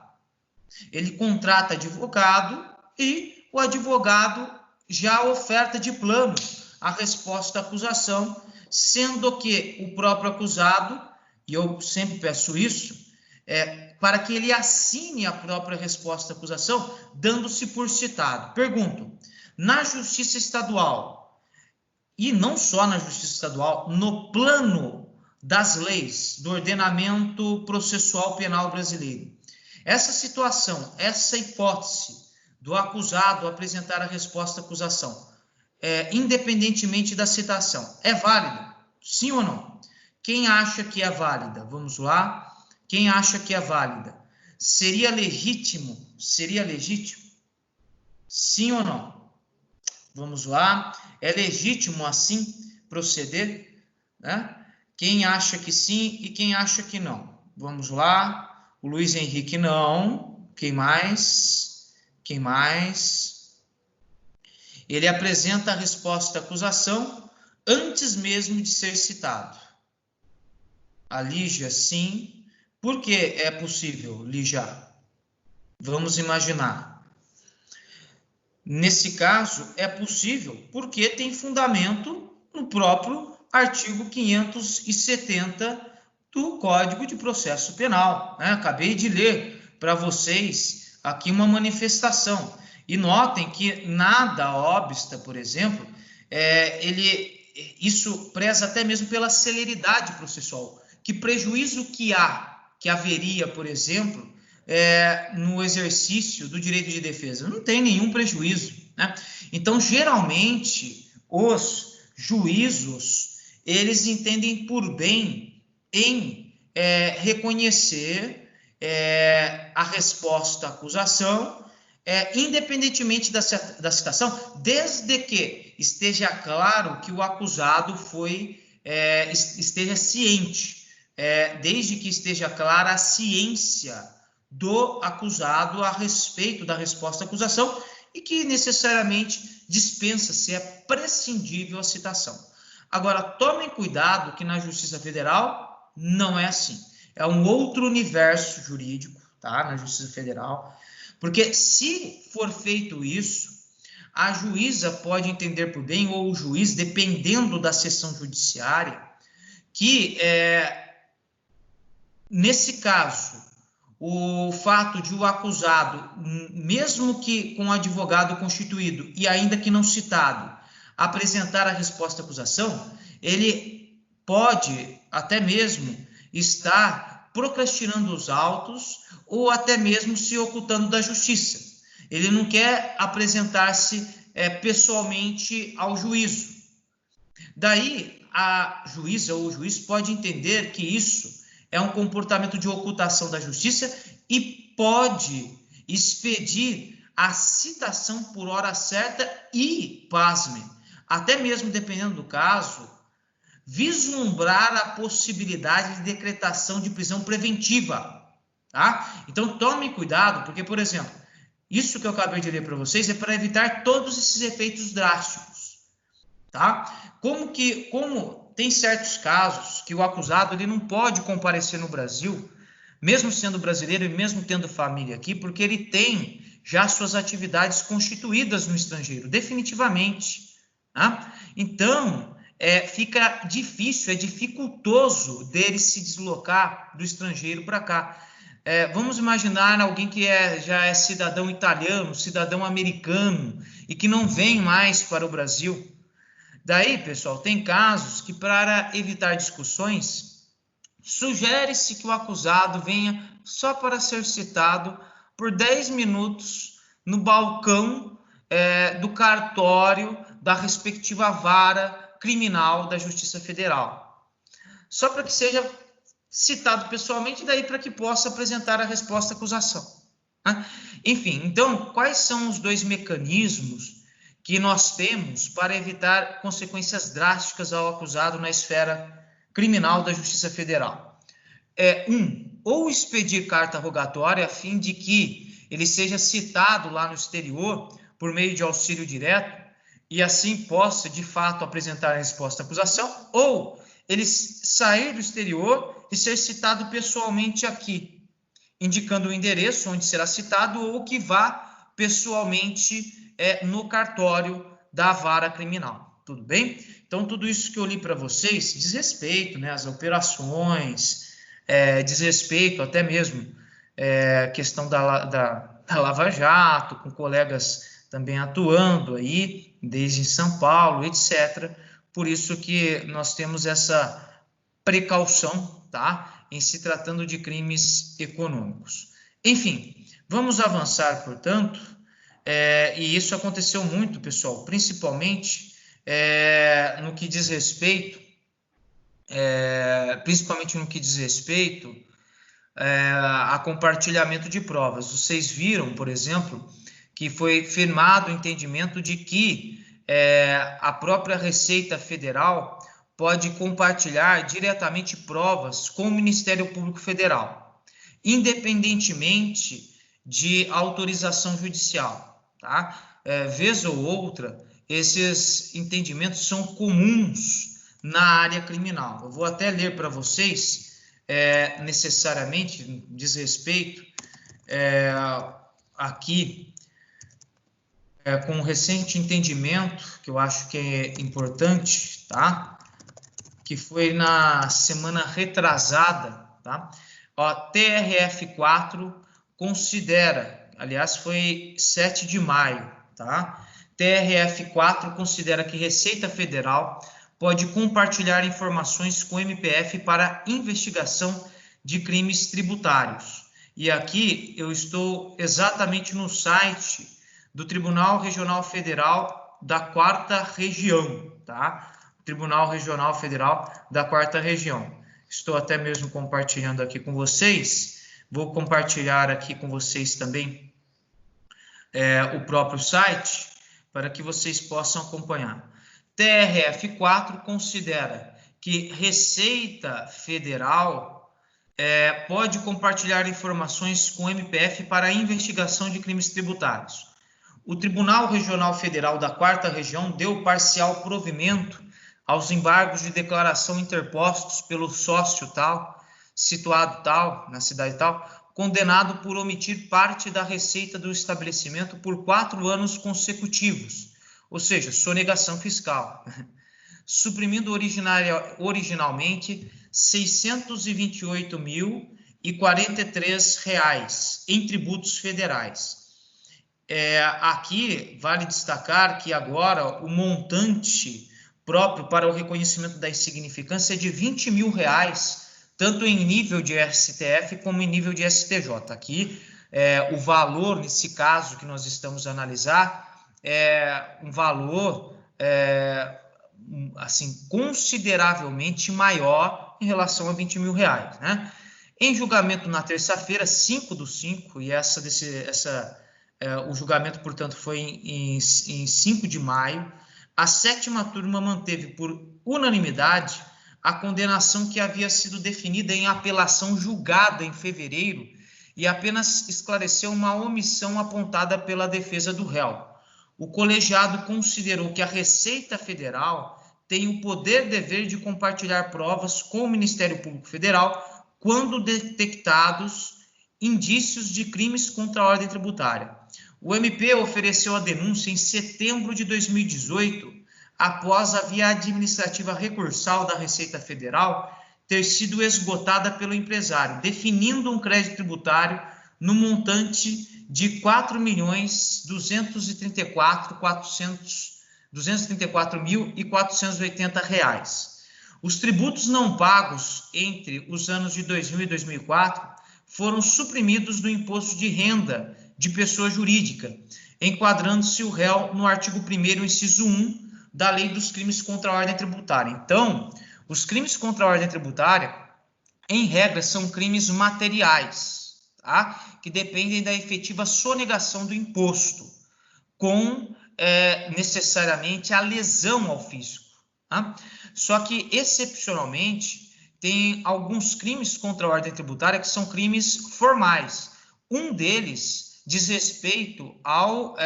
Ele contrata advogado e o advogado já oferta de plano a resposta à acusação, sendo que o próprio acusado, e eu sempre peço isso, para que ele assine a própria resposta à acusação, dando-se por citado. Pergunto, na Justiça Estadual, e não só na Justiça Estadual, no plano das leis do ordenamento processual penal brasileiro, essa situação, essa hipótese do acusado apresentar a resposta à acusação, independentemente da citação, é válida? Sim ou não? Quem acha que é válida? Vamos lá. Quem acha que é válida? Seria legítimo? Seria legítimo? Sim ou não? Vamos lá. É legítimo assim proceder? Né? Quem acha que sim e quem acha que não? Vamos lá. O Luiz Henrique não. Quem mais? Quem mais? Ele apresenta a resposta à acusação antes mesmo de ser citado. A Lígia, sim. Por que é possível, Lígia? Vamos imaginar. Nesse caso, é possível porque tem fundamento no próprio artigo 570 do Código de Processo Penal, né? Acabei de ler para vocês aqui uma manifestação. E notem que nada obsta, por exemplo, isso preza até mesmo pela celeridade processual. Que prejuízo que haveria, por exemplo, no exercício do direito de defesa? Não tem nenhum prejuízo, né? Então, geralmente, os juízos, eles entendem por bem em reconhecer a resposta à acusação, independentemente da citação, desde que esteja claro que o acusado esteja ciente, desde que esteja clara a ciência do acusado a respeito da resposta à acusação e que necessariamente dispensa se é prescindível a citação. Agora, tomem cuidado que na Justiça Federal não é assim. É um outro universo jurídico, tá? Na Justiça Federal. Porque se for feito isso, a juíza pode entender por bem, ou o juiz, dependendo da sessão judiciária, que nesse caso, o fato de o acusado, mesmo que com advogado constituído e ainda que não citado, apresentar a resposta à acusação, ele pode até mesmo estar procrastinando os autos ou até mesmo se ocultando da justiça. Ele não quer apresentar-se pessoalmente ao juízo. Daí, a juíza ou o juiz pode entender que isso é um comportamento de ocultação da justiça e pode expedir a citação por hora certa e, pasme, até mesmo dependendo do caso, vislumbrar a possibilidade de decretação de prisão preventiva, tá? Então, tome cuidado, porque, por exemplo, isso que eu acabei de ler para vocês é para evitar todos esses efeitos drásticos, tá? Como tem certos casos que o acusado ele não pode comparecer no Brasil, mesmo sendo brasileiro e mesmo tendo família aqui, porque ele tem já suas atividades constituídas no estrangeiro, definitivamente, tá? Então, fica difícil, é dificultoso dele se deslocar do estrangeiro para cá. Vamos imaginar alguém que já é cidadão italiano, cidadão americano e que não vem mais para o Brasil. Daí, pessoal, tem casos que, para evitar discussões, sugere-se que o acusado venha só para ser citado por 10 minutos no balcão do cartório da respectiva vara criminal da Justiça Federal. Só para que seja citado pessoalmente, daí para que possa apresentar a resposta à acusação. Né? Enfim, então, quais são os dois mecanismos que nós temos para evitar consequências drásticas ao acusado na esfera criminal da Justiça Federal? Ou expedir carta rogatória a fim de que ele seja citado lá no exterior por meio de auxílio direto e assim possa, de fato, apresentar a resposta à acusação, ou ele sair do exterior e ser citado pessoalmente aqui, indicando o endereço onde será citado ou que vá pessoalmente no cartório da vara criminal. Tudo bem? Então, tudo isso que eu li para vocês diz respeito, né, às operações, diz respeito até mesmo questão da Lava Jato, com colegas também atuando aí, desde São Paulo, etc. Por isso que nós temos essa precaução, tá? Em se tratando de crimes econômicos. Enfim, vamos avançar, portanto, e isso aconteceu muito, pessoal, principalmente no que diz respeito, a compartilhamento de provas. Vocês viram, por exemplo, que foi firmado o entendimento de que a própria Receita Federal pode compartilhar diretamente provas com o Ministério Público Federal, independentemente de autorização judicial, tá? Vez ou outra, esses entendimentos são comuns na área criminal. Eu vou até ler para vocês, necessariamente, diz respeito aqui, com um recente entendimento, que eu acho que é importante, tá? Que foi na semana retrasada, tá? TRF4 considera, aliás, foi 7 de maio, tá? TRF4 considera que Receita Federal pode compartilhar informações com o MPF para investigação de crimes tributários. E aqui eu estou exatamente no site do Tribunal Regional Federal da 4ª Região, tá? Tribunal Regional Federal da 4ª Região. Estou até mesmo compartilhando aqui com vocês. Vou compartilhar aqui com vocês também o próprio site, para que vocês possam acompanhar. TRF4 considera que Receita Federal pode compartilhar informações com o MPF para a investigação de crimes tributários. O Tribunal Regional Federal da 4ª Região deu parcial provimento aos embargos de declaração interpostos pelo sócio tal, situado tal, na cidade tal, condenado por omitir parte da receita do estabelecimento por 4 anos consecutivos, ou seja, sonegação fiscal, suprimindo originalmente R$ 628.043 em tributos federais. Aqui vale destacar que agora o montante próprio para o reconhecimento da insignificância é de R$20 mil, tanto em nível de STF como em nível de STJ. Aqui, o valor, nesse caso que nós estamos a analisar, é um valor assim, consideravelmente maior em relação a R$20 mil, né? Em julgamento na terça-feira, 5/5, e o julgamento, portanto, foi em 5 de maio, a 7ª turma manteve por unanimidade a condenação que havia sido definida em apelação julgada em fevereiro e apenas esclareceu uma omissão apontada pela defesa do réu. O colegiado considerou que a Receita Federal tem o poder-dever de compartilhar provas com o Ministério Público Federal quando detectados indícios de crimes contra a ordem tributária. O MP ofereceu a denúncia em setembro de 2018, após a via administrativa recursal da Receita Federal ter sido esgotada pelo empresário, definindo um crédito tributário no montante de R$ 4.234.480. Os tributos não pagos entre os anos de 2000 e 2004 foram suprimidos do imposto de renda de pessoa jurídica, enquadrando-se o réu no artigo 1º, inciso 1, da Lei dos Crimes contra a Ordem Tributária. Então, os crimes contra a ordem tributária, em regra, são crimes materiais, tá? Que dependem da efetiva sonegação do imposto, com necessariamente a lesão ao fisco. Tá? Só que, excepcionalmente, tem alguns crimes contra a ordem tributária que são crimes formais. Um deles diz respeito ao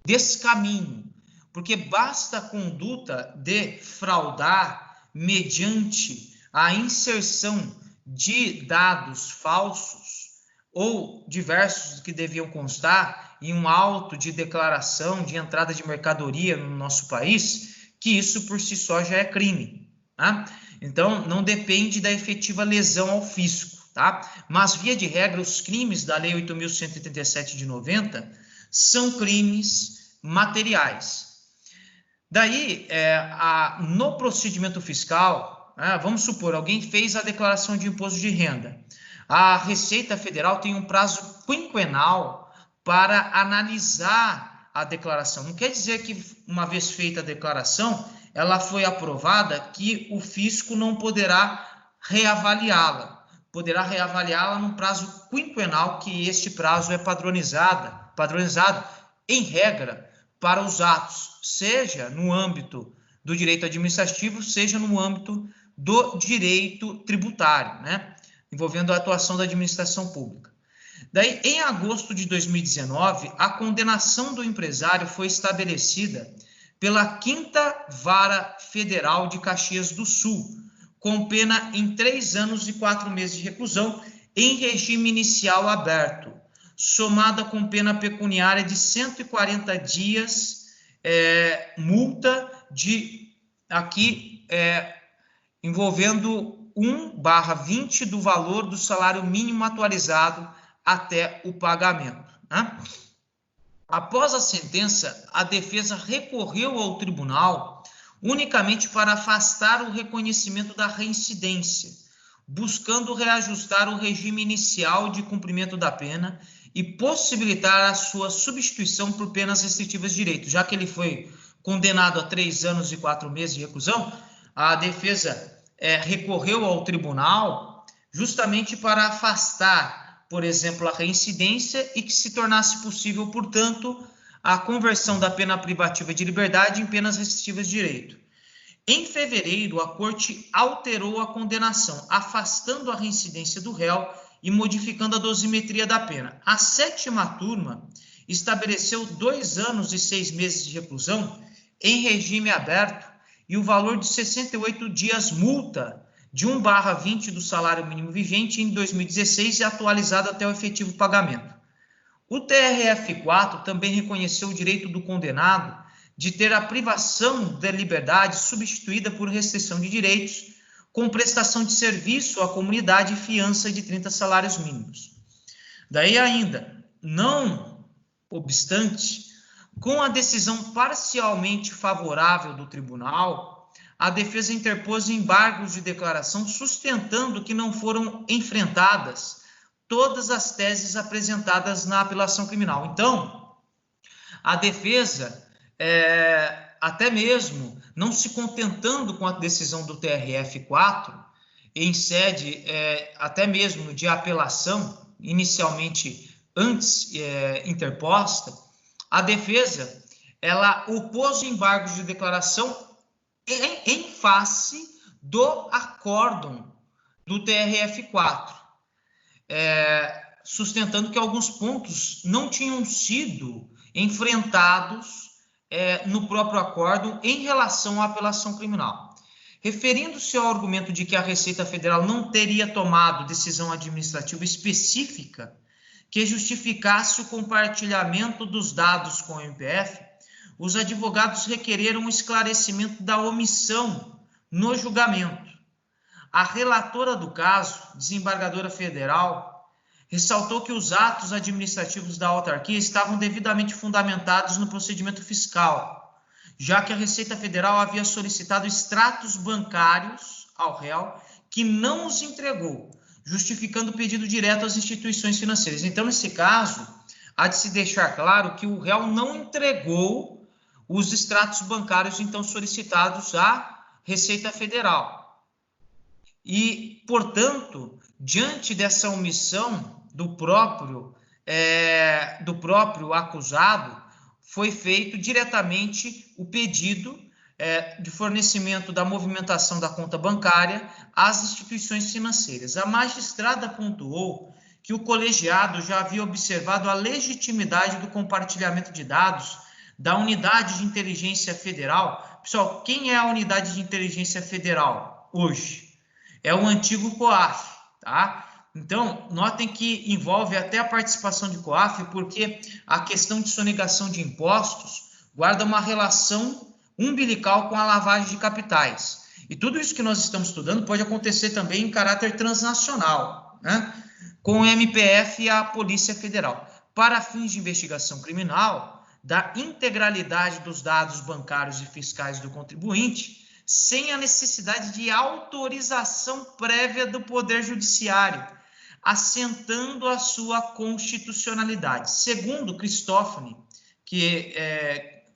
descaminho, porque basta a conduta de fraudar mediante a inserção de dados falsos ou diversos que deviam constar em um auto de declaração de entrada de mercadoria no nosso país, que isso por si só já é crime, tá? Então, não depende da efetiva lesão ao fisco, tá? Mas, via de regra, os crimes da Lei 8.187 de 90 são crimes materiais. Daí, no procedimento fiscal, vamos supor, alguém fez a declaração de imposto de renda. A Receita Federal tem um prazo quinquenal para analisar a declaração. Não quer dizer que, uma vez feita a declaração, ela foi aprovada, que o fisco não poderá reavaliá-la. Poderá reavaliá-la num prazo quinquenal, que este prazo é padronizado, em regra, para os atos, seja no âmbito do direito administrativo, seja no âmbito do direito tributário, né? Envolvendo a atuação da administração pública. Daí, em agosto de 2019, a condenação do empresário foi estabelecida pela 5ª Vara Federal de Caxias do Sul, com pena em 3 anos e 4 meses de reclusão em regime inicial aberto, somada com pena pecuniária de 140 dias, multa envolvendo 1/20 do valor do salário mínimo atualizado até o pagamento, né? Após a sentença, a defesa recorreu ao tribunal unicamente para afastar o reconhecimento da reincidência, buscando reajustar o regime inicial de cumprimento da pena e possibilitar a sua substituição por penas restritivas de direito. Já que ele foi condenado a 3 anos e 4 meses de reclusão, a defesa recorreu ao tribunal justamente para afastar, por exemplo, a reincidência e que se tornasse possível, portanto, a conversão da pena privativa de liberdade em penas restritivas de direito. Em fevereiro, a Corte alterou a condenação, afastando a reincidência do réu e modificando a dosimetria da pena. A 7ª turma estabeleceu 2 anos e 6 meses de reclusão em regime aberto e o valor de 68 dias multa de 1/20 do salário mínimo vigente em 2016 e atualizado até o efetivo pagamento. O TRF4 também reconheceu o direito do condenado de ter a privação da liberdade substituída por restrição de direitos, com prestação de serviço à comunidade e fiança de 30 salários mínimos. Daí ainda, não obstante, com a decisão parcialmente favorável do tribunal, a defesa interpôs embargos de declaração sustentando que não foram enfrentadas todas as teses apresentadas na apelação criminal. Então, a defesa, até mesmo não se contentando com a decisão do TRF4, em sede até mesmo de apelação, inicialmente antes interposta, a defesa ela opôs embargos de declaração em face do acórdão do TRF4, sustentando que alguns pontos não tinham sido enfrentados no próprio acórdão em relação à apelação criminal. Referindo-se ao argumento de que a Receita Federal não teria tomado decisão administrativa específica que justificasse o compartilhamento dos dados com o MPF, os advogados requereram um esclarecimento da omissão no julgamento. A relatora do caso, desembargadora federal, ressaltou que os atos administrativos da autarquia estavam devidamente fundamentados no procedimento fiscal, já que a Receita Federal havia solicitado extratos bancários ao réu que não os entregou, justificando o pedido direto às instituições financeiras. Então, nesse caso, há de se deixar claro que o réu não entregou os extratos bancários então solicitados à Receita Federal. E, portanto, diante dessa omissão do próprio acusado, foi feito diretamente o pedido de fornecimento da movimentação da conta bancária às instituições financeiras. A magistrada pontuou que o colegiado já havia observado a legitimidade do compartilhamento de dados da Unidade de Inteligência Federal. Pessoal, quem é a Unidade de Inteligência Federal hoje? É o antigo COAF, tá? Então, notem que envolve até a participação de COAF, porque a questão de sonegação de impostos guarda uma relação umbilical com a lavagem de capitais. E tudo isso que nós estamos estudando pode acontecer também em caráter transnacional, né? Com o MPF e a Polícia Federal, para fins de investigação criminal, da integralidade dos dados bancários e fiscais do contribuinte, sem a necessidade de autorização prévia do Poder Judiciário, assentando a sua constitucionalidade. Segundo Cristófani, que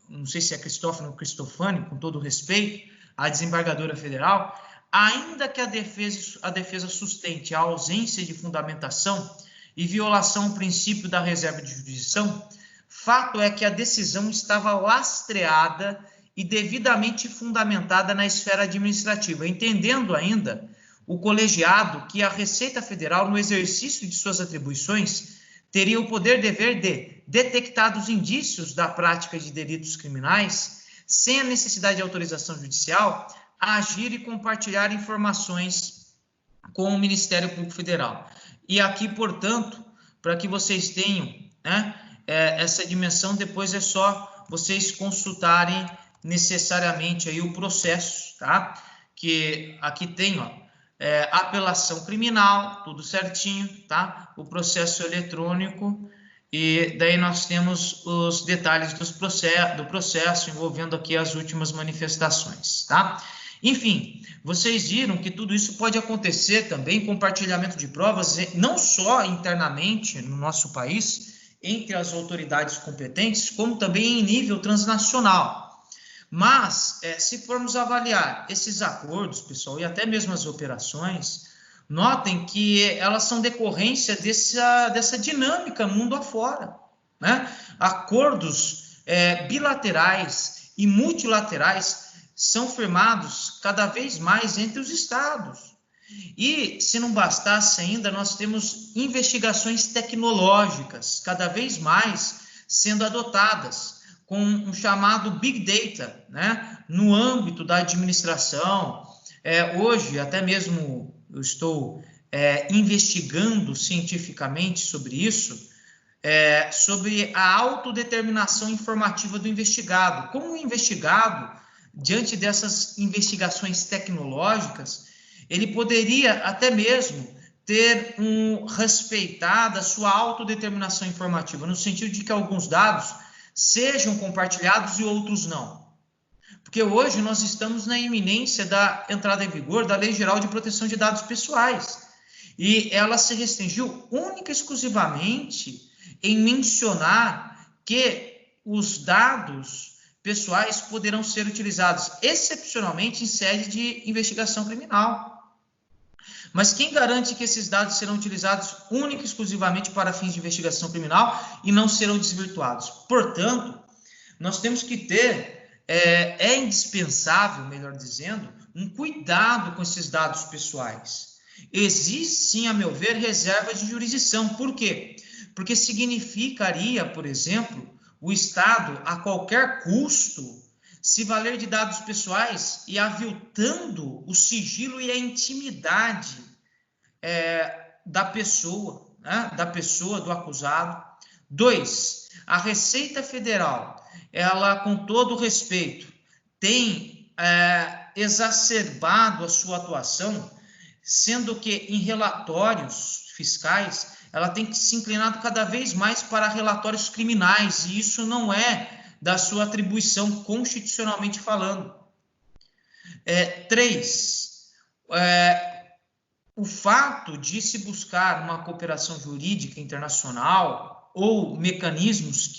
não sei se é Cristófano ou Cristofani, com todo respeito, a desembargadora federal, ainda que a defesa sustente a ausência de fundamentação e violação ao princípio da reserva de jurisdição, fato é que a decisão estava lastreada e devidamente fundamentada na esfera administrativa, entendendo ainda o colegiado que a Receita Federal, no exercício de suas atribuições, teria o poder-dever de, detectados indícios da prática de delitos criminais, sem a necessidade de autorização judicial, agir e compartilhar informações com o Ministério Público Federal. E aqui, portanto, para que vocês tenham, né, essa dimensão, depois é só vocês consultarem necessariamente aí o processo, tá? Que aqui tem, ó, apelação criminal, tudo certinho, tá? O processo eletrônico, e daí nós temos os detalhes do processo envolvendo aqui as últimas manifestações, tá? Enfim, vocês viram que tudo isso pode acontecer também, compartilhamento de provas, não só internamente no nosso país, entre as autoridades competentes, como também em nível transnacional. Mas, se formos avaliar esses acordos, pessoal, e até mesmo as operações, notem que elas são decorrência dessa dinâmica mundo afora, né? Acordos bilaterais e multilaterais são firmados cada vez mais entre os estados. E, se não bastasse ainda, nós temos investigações tecnológicas cada vez mais sendo adotadas, com um chamado Big Data, né, no âmbito da administração. Hoje, até mesmo eu estou investigando cientificamente sobre isso, sobre a autodeterminação informativa do investigado. Como o investigado, diante dessas investigações tecnológicas, ele poderia até mesmo ter respeitada a sua autodeterminação informativa, no sentido de que alguns dados sejam compartilhados e outros não. Porque hoje nós estamos na iminência da entrada em vigor da Lei Geral de Proteção de Dados Pessoais. E ela se restringiu única e exclusivamente em mencionar que os dados pessoais poderão ser utilizados excepcionalmente em sede de investigação criminal. Mas quem garante que esses dados serão utilizados única e exclusivamente para fins de investigação criminal e não serão desvirtuados? Portanto, nós temos que ter, é indispensável, melhor dizendo, um cuidado com esses dados pessoais. Existe, sim, a meu ver, reserva de jurisdição. Por quê? Porque significaria, por exemplo, o Estado, a qualquer custo, se valer de dados pessoais e aviltando o sigilo e a intimidade da pessoa, né, do acusado. 2, a Receita Federal, ela, com todo respeito, tem exacerbado a sua atuação, sendo que em relatórios fiscais, ela tem se inclinado cada vez mais para relatórios criminais, e isso não é da sua atribuição constitucionalmente falando. 3, o fato de se buscar uma cooperação jurídica internacional ou mecanismos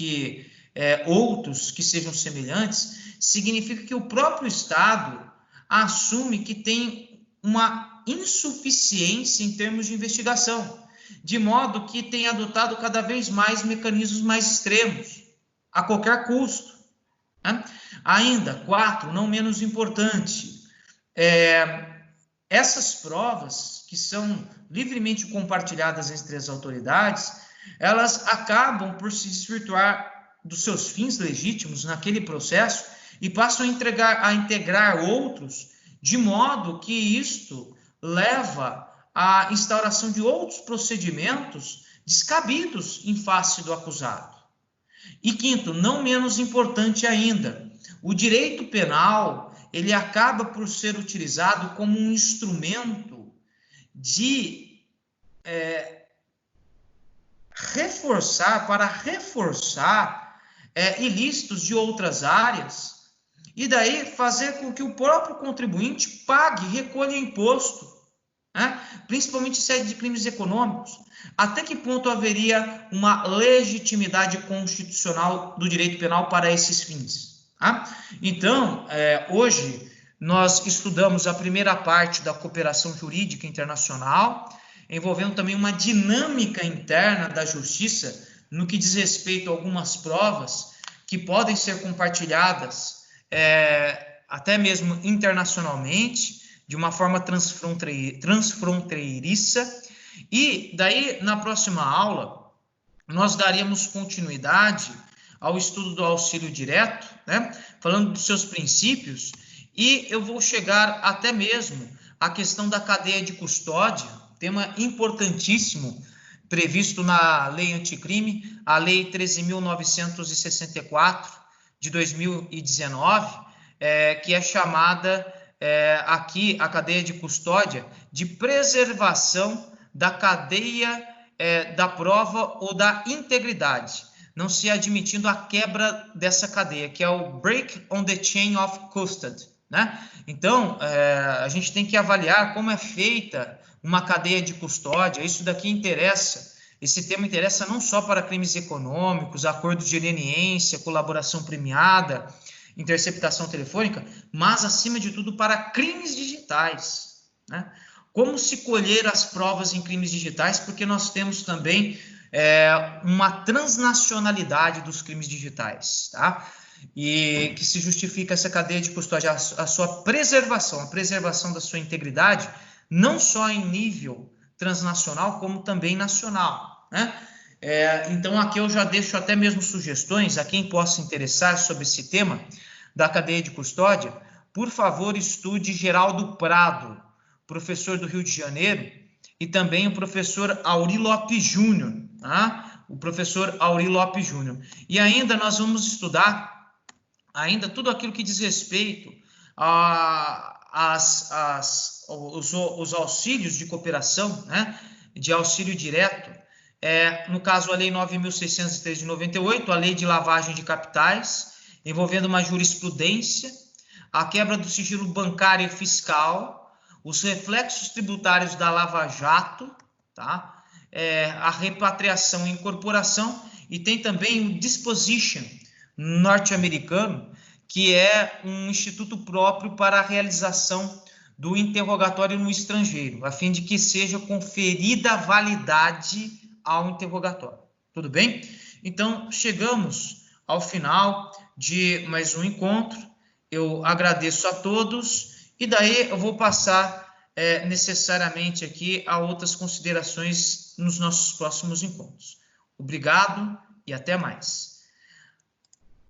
outros que sejam semelhantes, significa que o próprio Estado assume que tem uma insuficiência em termos de investigação, de modo que tem adotado cada vez mais mecanismos mais extremos, a qualquer custo. Né? Ainda, 4, não menos importante, essas provas que são livremente compartilhadas entre as autoridades, elas acabam por se desvirtuar dos seus fins legítimos naquele processo e passam a integrar outros, de modo que isto leva à instauração de outros procedimentos descabidos em face do acusado. E 5º, não menos importante ainda, o direito penal, ele acaba por ser utilizado como um instrumento de reforçar ilícitos de outras áreas, e daí fazer com que o próprio contribuinte pague, recolha imposto, né? Principalmente em sede de crimes econômicos. Até que ponto haveria uma legitimidade constitucional do direito penal para esses fins? Tá? Então, hoje nós estudamos a primeira parte da cooperação jurídica internacional, envolvendo também uma dinâmica interna da justiça no que diz respeito a algumas provas que podem ser compartilhadas até mesmo internacionalmente, de uma forma transfronteiriça. E daí, na próxima aula, nós daremos continuidade ao estudo do auxílio direto, né? Falando dos seus princípios, e eu vou chegar até mesmo à questão da cadeia de custódia, tema importantíssimo, previsto na Lei Anticrime, a Lei 13.964, de 2019, que é chamada aqui a cadeia de custódia de preservação da cadeia da prova ou da integridade, não se admitindo a quebra dessa cadeia, que é o break on the chain of custody, né? Então, a gente tem que avaliar como é feita uma cadeia de custódia. Isso daqui interessa, esse tema interessa não só para crimes econômicos, acordos de leniência, colaboração premiada, interceptação telefônica, mas, acima de tudo, para crimes digitais, né? Como se colher as provas em crimes digitais, porque nós temos também uma transnacionalidade dos crimes digitais, tá? E que se justifica essa cadeia de custódia, a sua preservação, a preservação da sua integridade, não só em nível transnacional, como também nacional, né? Então, aqui eu já deixo até mesmo sugestões a quem possa interessar sobre esse tema da cadeia de custódia. Por favor, estude Geraldo Prado, professor do Rio de Janeiro, e também o professor Auri Lopes Júnior, tá? O professor Auri Lopes Júnior. E ainda nós vamos estudar ainda tudo aquilo que diz respeito aos auxílios de cooperação, né? de auxílio direto, no caso a Lei 9.603 de 98, a Lei de Lavagem de Capitais, envolvendo uma jurisprudência, a quebra do sigilo bancário e fiscal, os reflexos tributários da Lava Jato, tá? A repatriação e incorporação, e tem também o Disposition norte-americano, que é um instituto próprio para a realização do interrogatório no estrangeiro, a fim de que seja conferida validade ao interrogatório. Tudo bem? Então, chegamos ao final de mais um encontro. Eu agradeço a todos e daí eu vou passar necessariamente aqui a outras considerações nos nossos próximos encontros. Obrigado e até mais.